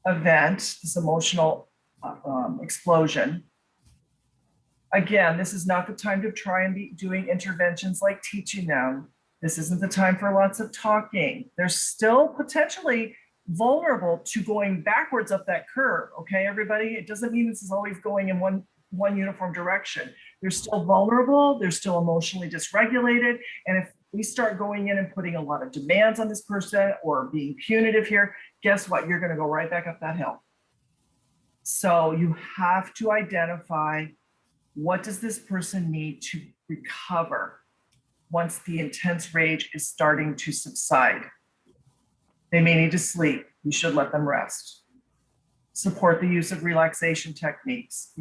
event, this emotional explosion. Again, this is not the time to try and be doing interventions like teaching them. This isn't the time for lots of talking. They're still potentially vulnerable to going backwards up that curve. Okay, everybody, it doesn't mean this is always going in one uniform direction. They're still vulnerable. They're still emotionally dysregulated. And if we start going in and putting a lot of demands on this person or being punitive here, guess what? You're going to go right back up that hill. So you have to identify, what does this person need to recover once the intense rage is starting to subside? They may need to sleep. You should let them rest. Support the use of relaxation techniques.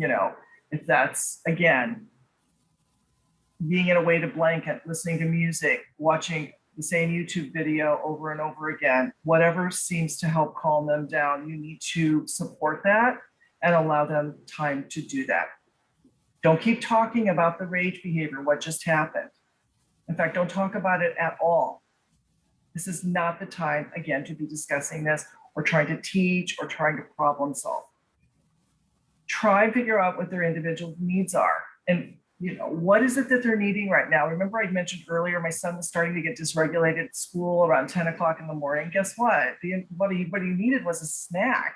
If that's, again, being in a weighted blanket, listening to music, watching the same YouTube video over and over again, whatever seems to help calm them down, you need to support that and allow them time to do that. Don't keep talking about the rage behavior, what just happened. In fact, don't talk about it at all. This is not the time, again, to be discussing this or trying to teach or trying to problem solve. Try and figure out what their individual needs are. And what is it that they're needing right now? Remember I mentioned earlier, my son was starting to get dysregulated at school around 10 o'clock in the morning. Guess what? What he needed was a snack.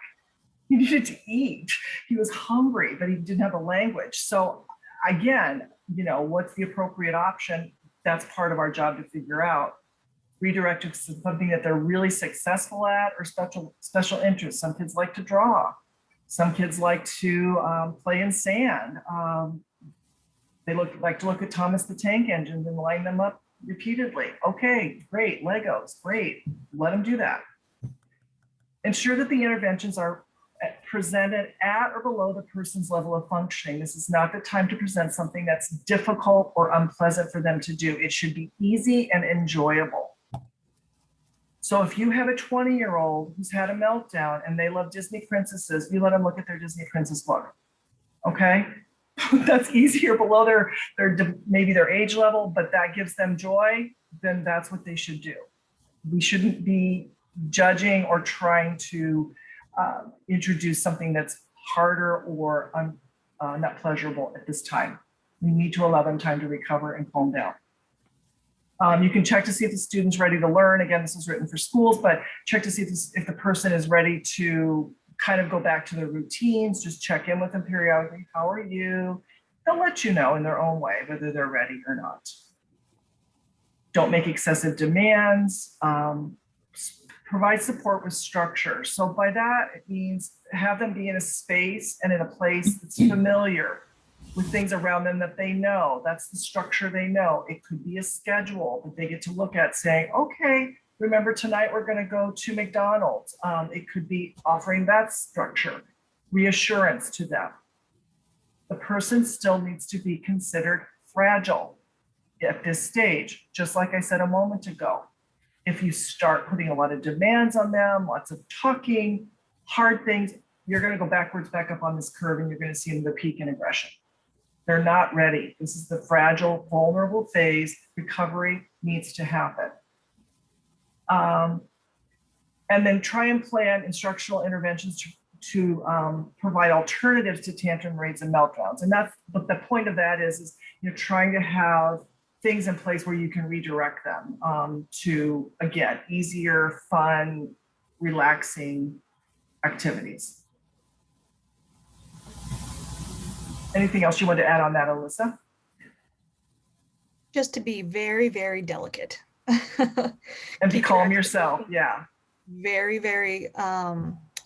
He needed to eat. He was hungry, but he didn't have a language. So again, what's the appropriate option? That's part of our job to figure out. Redirect to something that they're really successful at or special interests. Some kids like to draw. Some kids like to play in sand. They like to look at Thomas the Tank Engine and line them up repeatedly. Okay, great. Legos, great. Let them do that. Ensure that the interventions are presented at or below the person's level of functioning. This is not the time to present something that's difficult or unpleasant for them to do. It should be easy and enjoyable. So if you have a 20-year-old who's had a meltdown and they love Disney princesses, you let them look at their Disney princess book. Okay? That's easier below their maybe their age level, but that gives them joy. then that's what they should do. We shouldn't be judging or trying to introduce something that's harder or not pleasurable at this time. We need to allow them time to recover and calm down. You can check to see if the student's ready to learn. Again, this is written for schools, but check to see if the person is ready to kind of go back to their routines. Just check in with them periodically. How are you? They'll let you know in their own way whether they're ready or not. Don't make excessive demands. Provide support with structure. So by that, it means have them be in a space and in a place that's familiar with things around them that they know. That's the structure they know. It could be a schedule that they get to look at saying, okay, remember tonight we're going to go to McDonald's. It could be offering that structure, reassurance to them. The person still needs to be considered fragile at this stage, just like I said a moment ago. If you start putting a lot of demands on them, lots of talking, hard things, you're going to go backwards, back up on this curve, and you're going to see the peak in aggression. They're not ready. This is the fragile, vulnerable phase. Recovery needs to happen. And then try and plan instructional interventions to provide alternatives to tantrum rates and meltdowns. And that's what the point of that is you're trying to have things in place where you can redirect them to, again, easier, fun, relaxing activities. Anything else you want to add on that, Alyssa? Just to be very, very delicate. And be calm yourself, yeah. Very, very,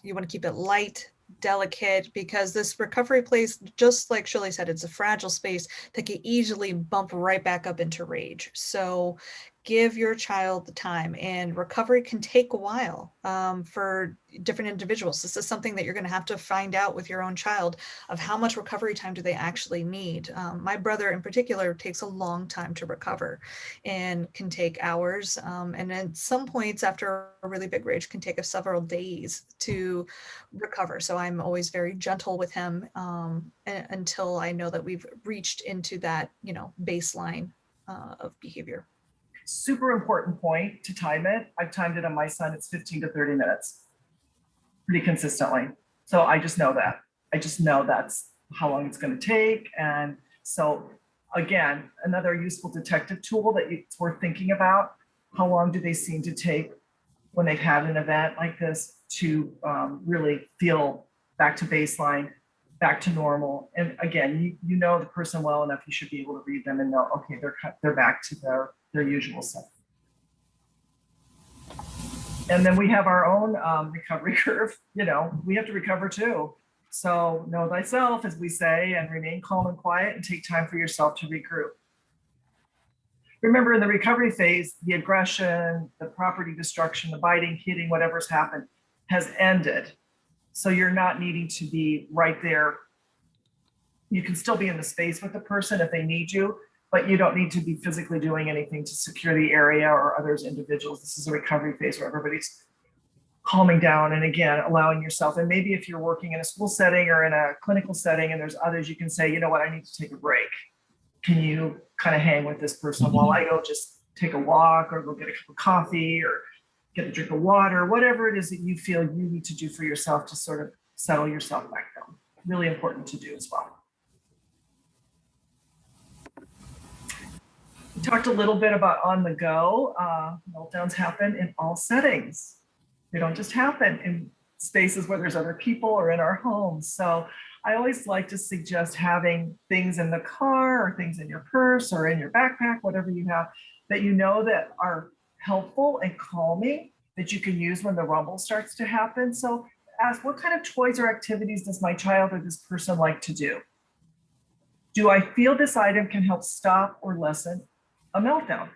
you want to keep it light, delicate, because this recovery place, just like Shirley said, it's a fragile space that can easily bump right back up into rage. So give your child the time, and recovery can take a while for different individuals. This is something that you're going to have to find out with your own child of how much recovery time do they actually need. My brother in particular takes a long time to recover and can take hours. And at some points after a really big rage can take us several days to recover. So I'm always very gentle with him until I know that we've reached into that, baseline of behavior. Super important point to time it. I've timed it on my son. It's 15 to 30 minutes pretty consistently. So I just know that. I just know that's how long it's going to take. And so again, another useful detective tool that it's worth thinking about. How long do they seem to take when they've had an event like this to really feel back to baseline, back to normal? And again, you know the person well enough, you should be able to read them and know, okay, they're back to their usual self. And then we have our own recovery curve. We have to recover too. So know thyself, as we say, and remain calm and quiet and take time for yourself to regroup. Remember, in the recovery phase, the aggression, the property destruction, the biting, hitting, whatever's happened has ended. So you're not needing to be right there. You can still be in the space with the person if they need you, but you don't need to be physically doing anything to secure the area or others, individuals. This is a recovery phase where everybody's calming down and, again, allowing yourself. And maybe if you're working in a school setting or in a clinical setting and there's others, you can say, you know what, I need to take a break. Can you kind of hang with this person while I go just take a walk or go get a cup of coffee or get a drink of water, whatever it is that you feel you need to do for yourself to sort of settle yourself back down. Really important to do as well. We talked a little bit about on the go. Meltdowns happen in all settings. They don't just happen in spaces where there's other people or in our homes. So I always like to suggest having things in the car or things in your purse or in your backpack, whatever you have, that you know that are helpful and calming that you can use when the rumble starts to happen. So ask, what kind of toys or activities does my child or this person like to do? Do I feel this item can help stop or lessen a meltdown?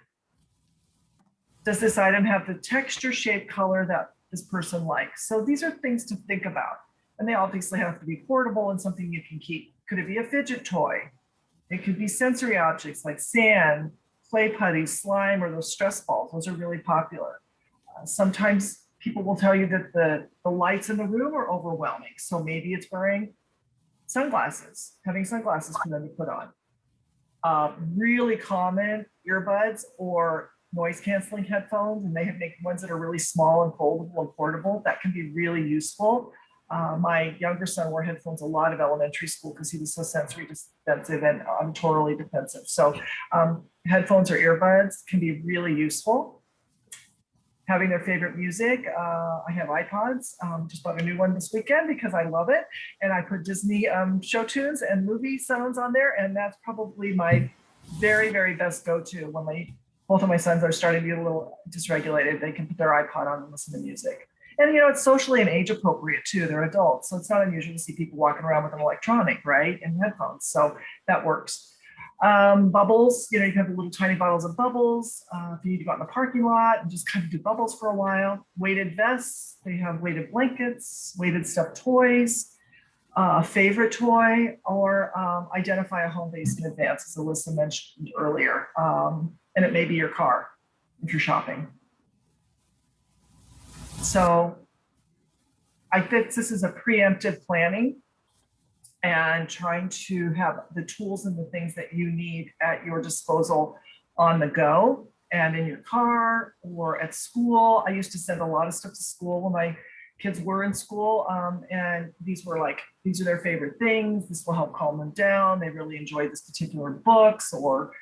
Does this item have the texture, shape, color that this person likes? So these are things to think about. And they obviously have to be portable and something you can keep. Could it be a fidget toy? It could be sensory objects like sand, clay putty, slime, or those stress balls. Those are really popular. Sometimes people will tell you that the lights in the room are overwhelming. So maybe it's wearing sunglasses, having sunglasses for them to put on. Really common, earbuds or noise canceling headphones, and they have make ones that are really small and foldable and portable. That can be really useful. My younger son wore headphones a lot of elementary school because he was so sensory defensive and auditorily defensive. So headphones or earbuds can be really useful. Having their favorite music. I have iPods, just bought a new one this weekend because I love it. And I put Disney show tunes and movie sounds on there. And that's probably my very, very best go-to when both of my sons are starting to get a little dysregulated. They can put their iPod on and listen to music. And it's socially and age appropriate too. They're adults. So it's not unusual to see people walking around with an electronic, right? And headphones. So that works. Bubbles, you can have little tiny bottles of bubbles. If you need to go out in the parking lot and just kind of do bubbles for a while. Weighted vests, they have weighted blankets, weighted stuffed toys, a favorite toy, or identify a home base in advance, as Alyssa mentioned earlier. And it may be your car if you're shopping. So I think this is a preemptive planning and trying to have the tools and the things that you need at your disposal on the go and in your car or at school. I used to send a lot of stuff to school when my kids were in school, and these are their favorite things. This will help calm them down. They really enjoy this particular books or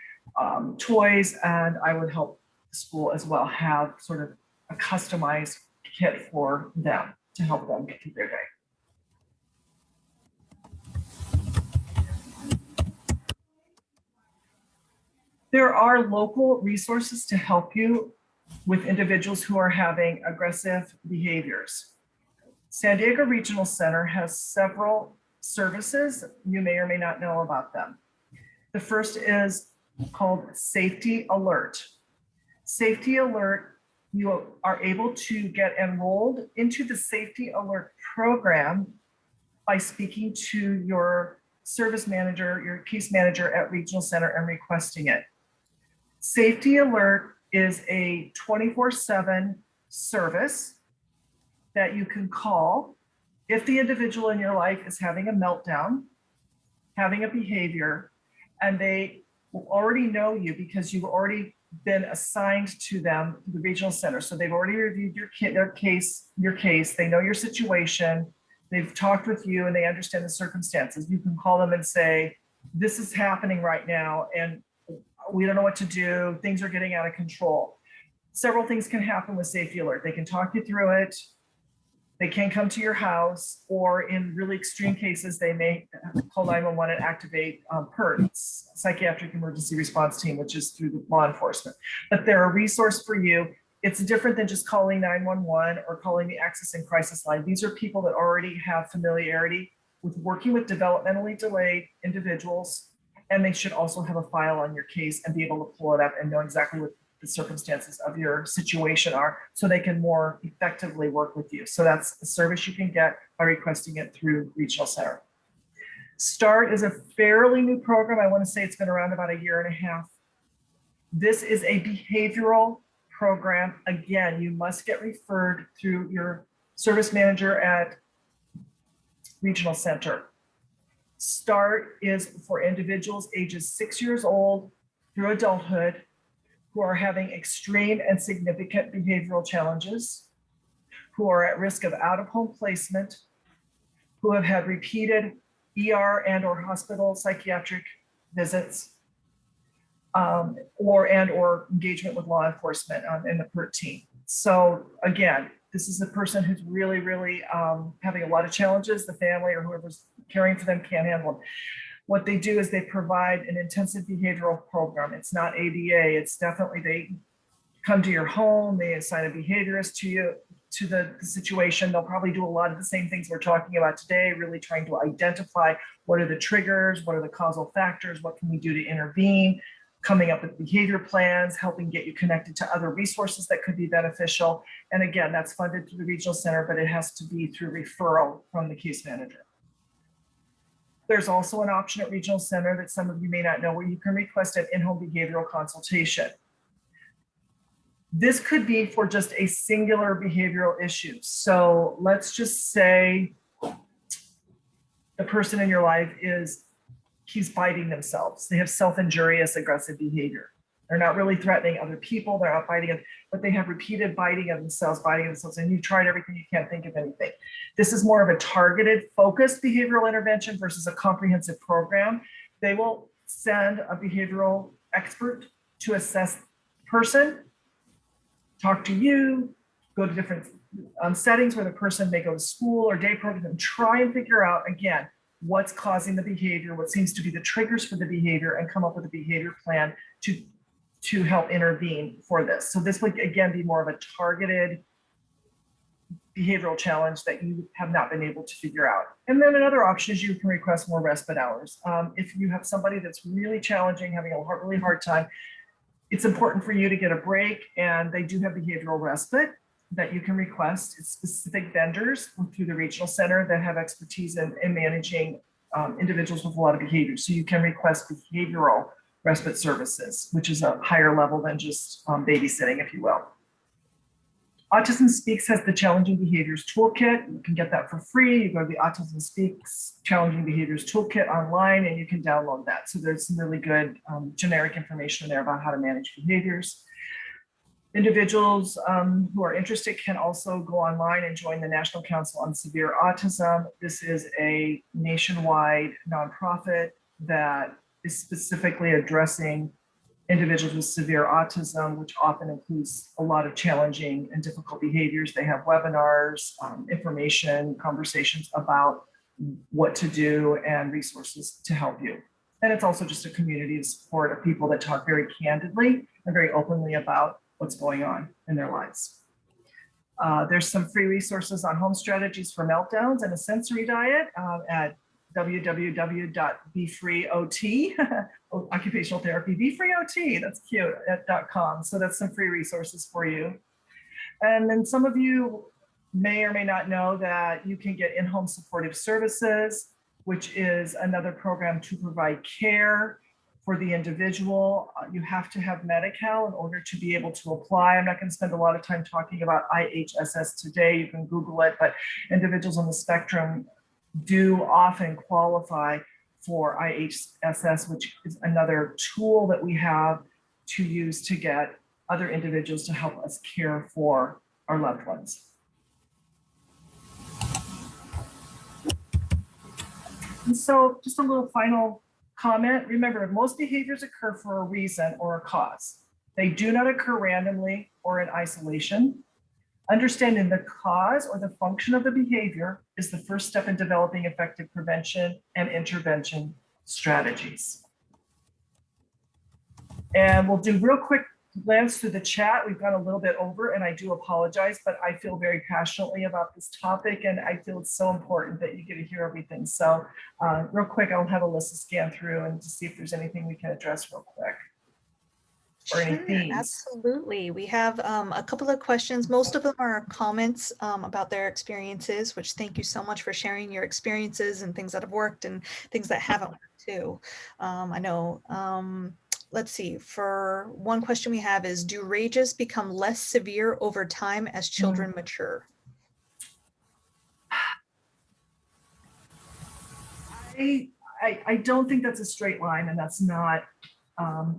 toys, and I would help the school as well have sort of a customized kit for them to help them get through their day. There are local resources to help you with individuals who are having aggressive behaviors. San Diego Regional Center has several services. You may or may not know about them. The first is called Safety Alert. Safety Alert, you are able to get enrolled into the Safety Alert program by speaking to your service manager, your case manager at Regional Center and requesting it. Safety Alert is a 24/7 service that you can call if the individual in your life is having a meltdown, having a behavior, and they will already know you because you've already been assigned to them to the regional center. So they've already reviewed your case. They know your situation. They've talked with you and they understand the circumstances. You can call them and say, this is happening right now and we don't know what to do. Things are getting out of control. Several things can happen with Safety Alert. They can talk you through it. They can come to your house, or in really extreme cases, they may call 911 and activate PERT, Psychiatric Emergency Response Team, which is through the law enforcement. But they're a resource for you. It's different than just calling 911 or calling the Access and Crisis Line. These are people that already have familiarity with working with developmentally delayed individuals, and they should also have a file on your case and be able to pull it up and know exactly what the circumstances of your situation are, so they can more effectively work with you. So that's a service you can get by requesting it through Regional Center. START is a fairly new program. I want to say it's been around about 1.5 years. This is a behavioral program. Again, you must get referred through your service manager at Regional Center. START is for individuals ages 6 years old through adulthood who are having extreme and significant behavioral challenges, who are at risk of out-of-home placement, who have had repeated ER and or hospital psychiatric visits, or engagement with law enforcement in the PERT team. So again, this is a person who's really, really having a lot of challenges. The family or whoever's caring for them can't handle them. What they do is they provide an intensive behavioral program. It's not ABA. It's definitely, they come to your home, they assign a behaviorist to you, to the situation. They'll probably do a lot of the same things we're talking about today, really trying to identify what are the triggers, what are the causal factors, what can we do to intervene, coming up with behavior plans, helping get you connected to other resources that could be beneficial. And again, that's funded through the regional center, but it has to be through referral from the case manager. There's also an option at Regional Center that some of you may not know, where you can request an in-home behavioral consultation. This could be for just a singular behavioral issue. So let's just say the person in your life keeps biting themselves. They have self-injurious aggressive behavior. They're not really threatening other people. They're not biting, but they have repeated biting of themselves, and you've tried everything, you can't think of anything. This is more of a targeted, focused behavioral intervention versus a comprehensive program. They will send a behavioral expert to assess the person, talk to you, go to different settings where the person may go to school or day program, and try and figure out, again, what's causing the behavior, what seems to be the triggers for the behavior, and come up with a behavior plan to help intervene for this. So this would, again, be more of a targeted behavioral challenge that you have not been able to figure out. And then another option is you can request more respite hours. If you have somebody that's really challenging, having a really hard time, it's important for you to get a break, and they do have behavioral respite that you can request. It's specific vendors through the regional center that have expertise in managing individuals with a lot of behaviors. So you can request behavioral respite services, which is a higher level than just babysitting, if you will. Autism Speaks has the Challenging Behaviors Toolkit. You can get that for free. You go to the Autism Speaks Challenging Behaviors Toolkit online, and you can download that. So there's some really good generic information there about how to manage behaviors. Individuals who are interested can also go online and join the National Council on Severe Autism. This is a nationwide nonprofit that is specifically addressing individuals with severe autism, which often includes a lot of challenging and difficult behaviors. They have webinars, information, conversations about what to do, and resources to help you. And it's also just a community of support of people that talk very candidly and very openly about what's going on in their lives. There's some free resources on home strategies for meltdowns and a sensory diet at www.befreeot, occupational therapy, befreeot, that's cute, .com. So that's some free resources for you. And then some of you may or may not know that you can get in-home supportive services, which is another program to provide care for the individual. You have to have Medi-Cal in order to be able to apply. I'm not going to spend a lot of time talking about IHSS today. You can Google it, but individuals on the spectrum do often qualify for IHSS, which is another tool that we have to use to get other individuals to help us care for our loved ones. And so just a little final comment. Remember, most behaviors occur for a reason or a cause. They do not occur randomly or in isolation. Understanding the cause or the function of the behavior is the first step in developing effective prevention and intervention strategies. And we'll do real quick glance through the chat. We've gone a little bit over, and I do apologize, but I feel very passionately about this topic, and I feel it's so important that you get to hear everything. So real quick, I'll have Alyssa scan through and to see if there's anything we can address real quick. Or any themes. Absolutely. We have a couple of questions. Most of them are comments about their experiences, which thank you so much for sharing your experiences and things that have worked and things that haven't worked too. I know. Let's see. For one question we have is, do rages become less severe over time as children mature? I don't think that's a straight line, and that's not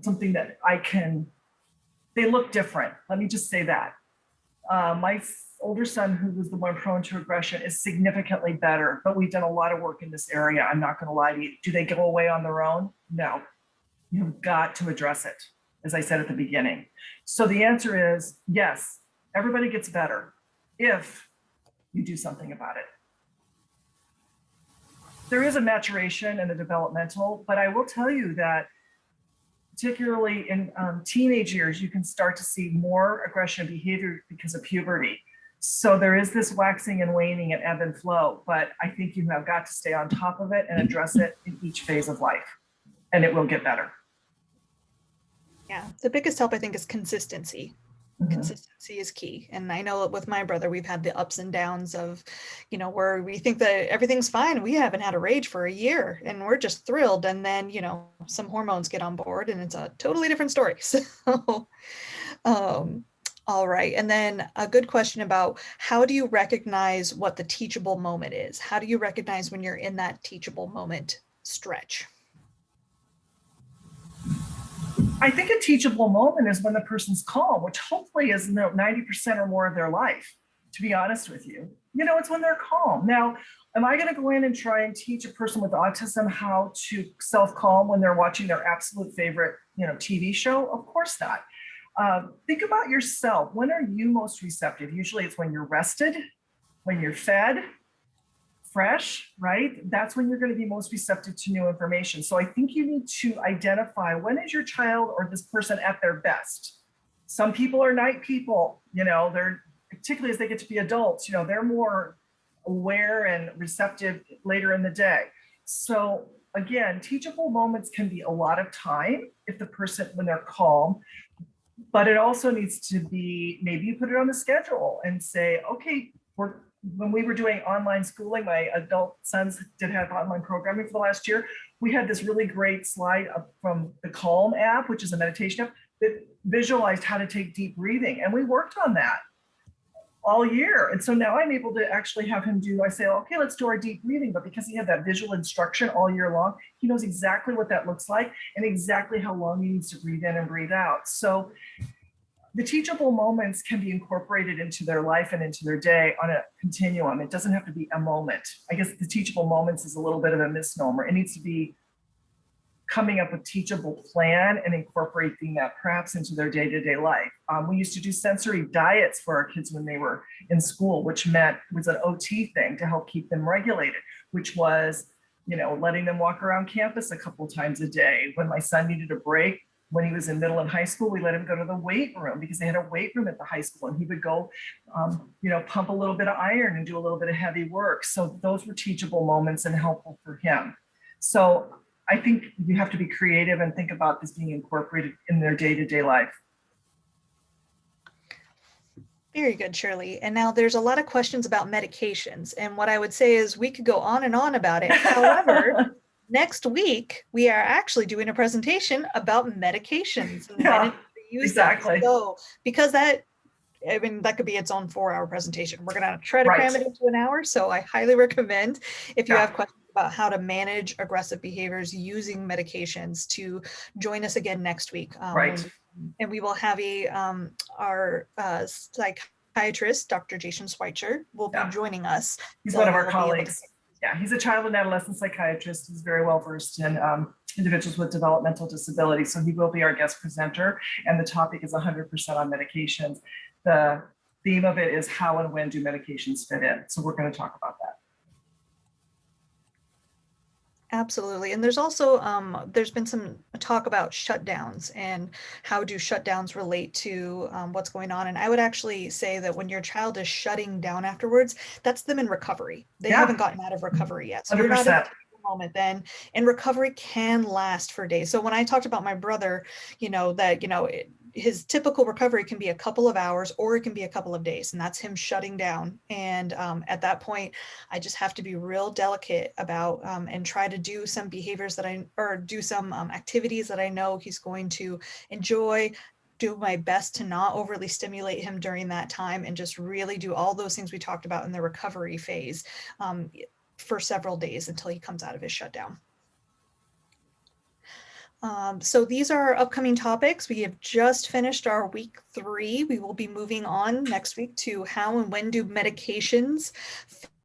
something that I can, they look different. Let me just say that. My older son, who was the one prone to aggression, is significantly better, but we've done a lot of work in this area. I'm not gonna lie to you. Do they go away on their own? No, you've got to address it, as I said at the beginning. So the answer is yes, everybody gets better if you do something about it. There is a maturation and a developmental, but I will tell you that particularly in teenage years, you can start to see more aggression behavior because of puberty. So there is this waxing and waning and ebb and flow, but I think you have got to stay on top of it and address it in each phase of life, and it will get better. Yeah, the biggest help I think is consistency. Consistency is key. And I know with my brother, we've had the ups and downs of, you know, where we think that everything's fine. We haven't had a rage for a year and we're just thrilled. And then, you know, some hormones get on board and it's a totally different story. So, all right. And then a good question about how do you recognize what the teachable moment is? How do you recognize when you're in that teachable moment stretch? I think a teachable moment is when the person's calm, which hopefully is 90% or more of their life, to be honest with you. It's when they're calm. Now, am I going to go in and try and teach a person with autism how to self-calm when they're watching their absolute favorite, TV show? Of course not. Think about yourself. When are you most receptive? Usually it's when you're rested, when you're fed, fresh, right? That's when you're going to be most receptive to new information. So I think you need to identify, when is your child or this person at their best? Some people are night people, they're, particularly as they get to be adults, they're more aware and receptive later in the day. So again, teachable moments can be a lot of time if the person, when they're calm, but it also needs to be, maybe you put it on the schedule and say, okay, when we were doing online schooling, my adult sons did have online programming for the last year. We had this really great slide from the Calm app, which is a meditation app, that visualized how to take deep breathing. And we worked on that all year. And so now I'm able to actually have him I say, okay, let's do our deep breathing. But because he had that visual instruction all year long, he knows exactly what that looks like and exactly how long he needs to breathe in and breathe out. So the teachable moments can be incorporated into their life and into their day on a continuum. It doesn't have to be a moment. I guess the teachable moments is a little bit of a misnomer. It needs to be coming up with teachable plan and incorporating that perhaps into their day-to-day life. We used to do sensory diets for our kids when they were in school, which was an OT thing to help keep them regulated, which was, letting them walk around campus a couple times a day. When my son needed a break, when he was in middle and high school, we let him go to the weight room because they had a weight room at the high school, and he would go, pump a little bit of iron and do a little bit of heavy work. So those were teachable moments and helpful for him. So I think you have to be creative and think about this being incorporated in their day-to-day life. Very good, Shirley. And now there's a lot of questions about medications. And what I would say is we could go on and on about it. However, next week, we are actually doing a presentation about medications and when to use exactly. them. So because that could be its own 4-hour presentation. We're going to try to cram it into an hour. So I highly recommend, if you have questions about how to manage aggressive behaviors using medications, to join us again next week. And we will have our psychiatrist, Dr. Jason Schweitzer, will be joining us. He's one of our colleagues. Yeah, he's a child and adolescent psychiatrist. He's very well versed in individuals with developmental disabilities. So he will be our guest presenter. And the topic is 100% on medications. The theme of it is how and when do medications fit in. So we're going to talk about that. Absolutely. And there's also, there's been some talk about shutdowns and how do shutdowns relate to what's going on. And I would actually say that when your child is shutting down afterwards, that's them in recovery. They haven't gotten out of recovery yet. So 100%. You're not in the moment then, and recovery can last for days. So when I talked about my brother, his typical recovery can be a couple of hours or it can be a couple of days, and that's him shutting down. And at that point, I just have to be real delicate about and try to do some behaviors do some activities that I know he's going to enjoy, do my best to not overly stimulate him during that time, and just really do all those things we talked about in the recovery phase for several days until he comes out of his shutdown. So these are our upcoming topics. We have just finished our week 3. We will be moving on next week to how and when do medications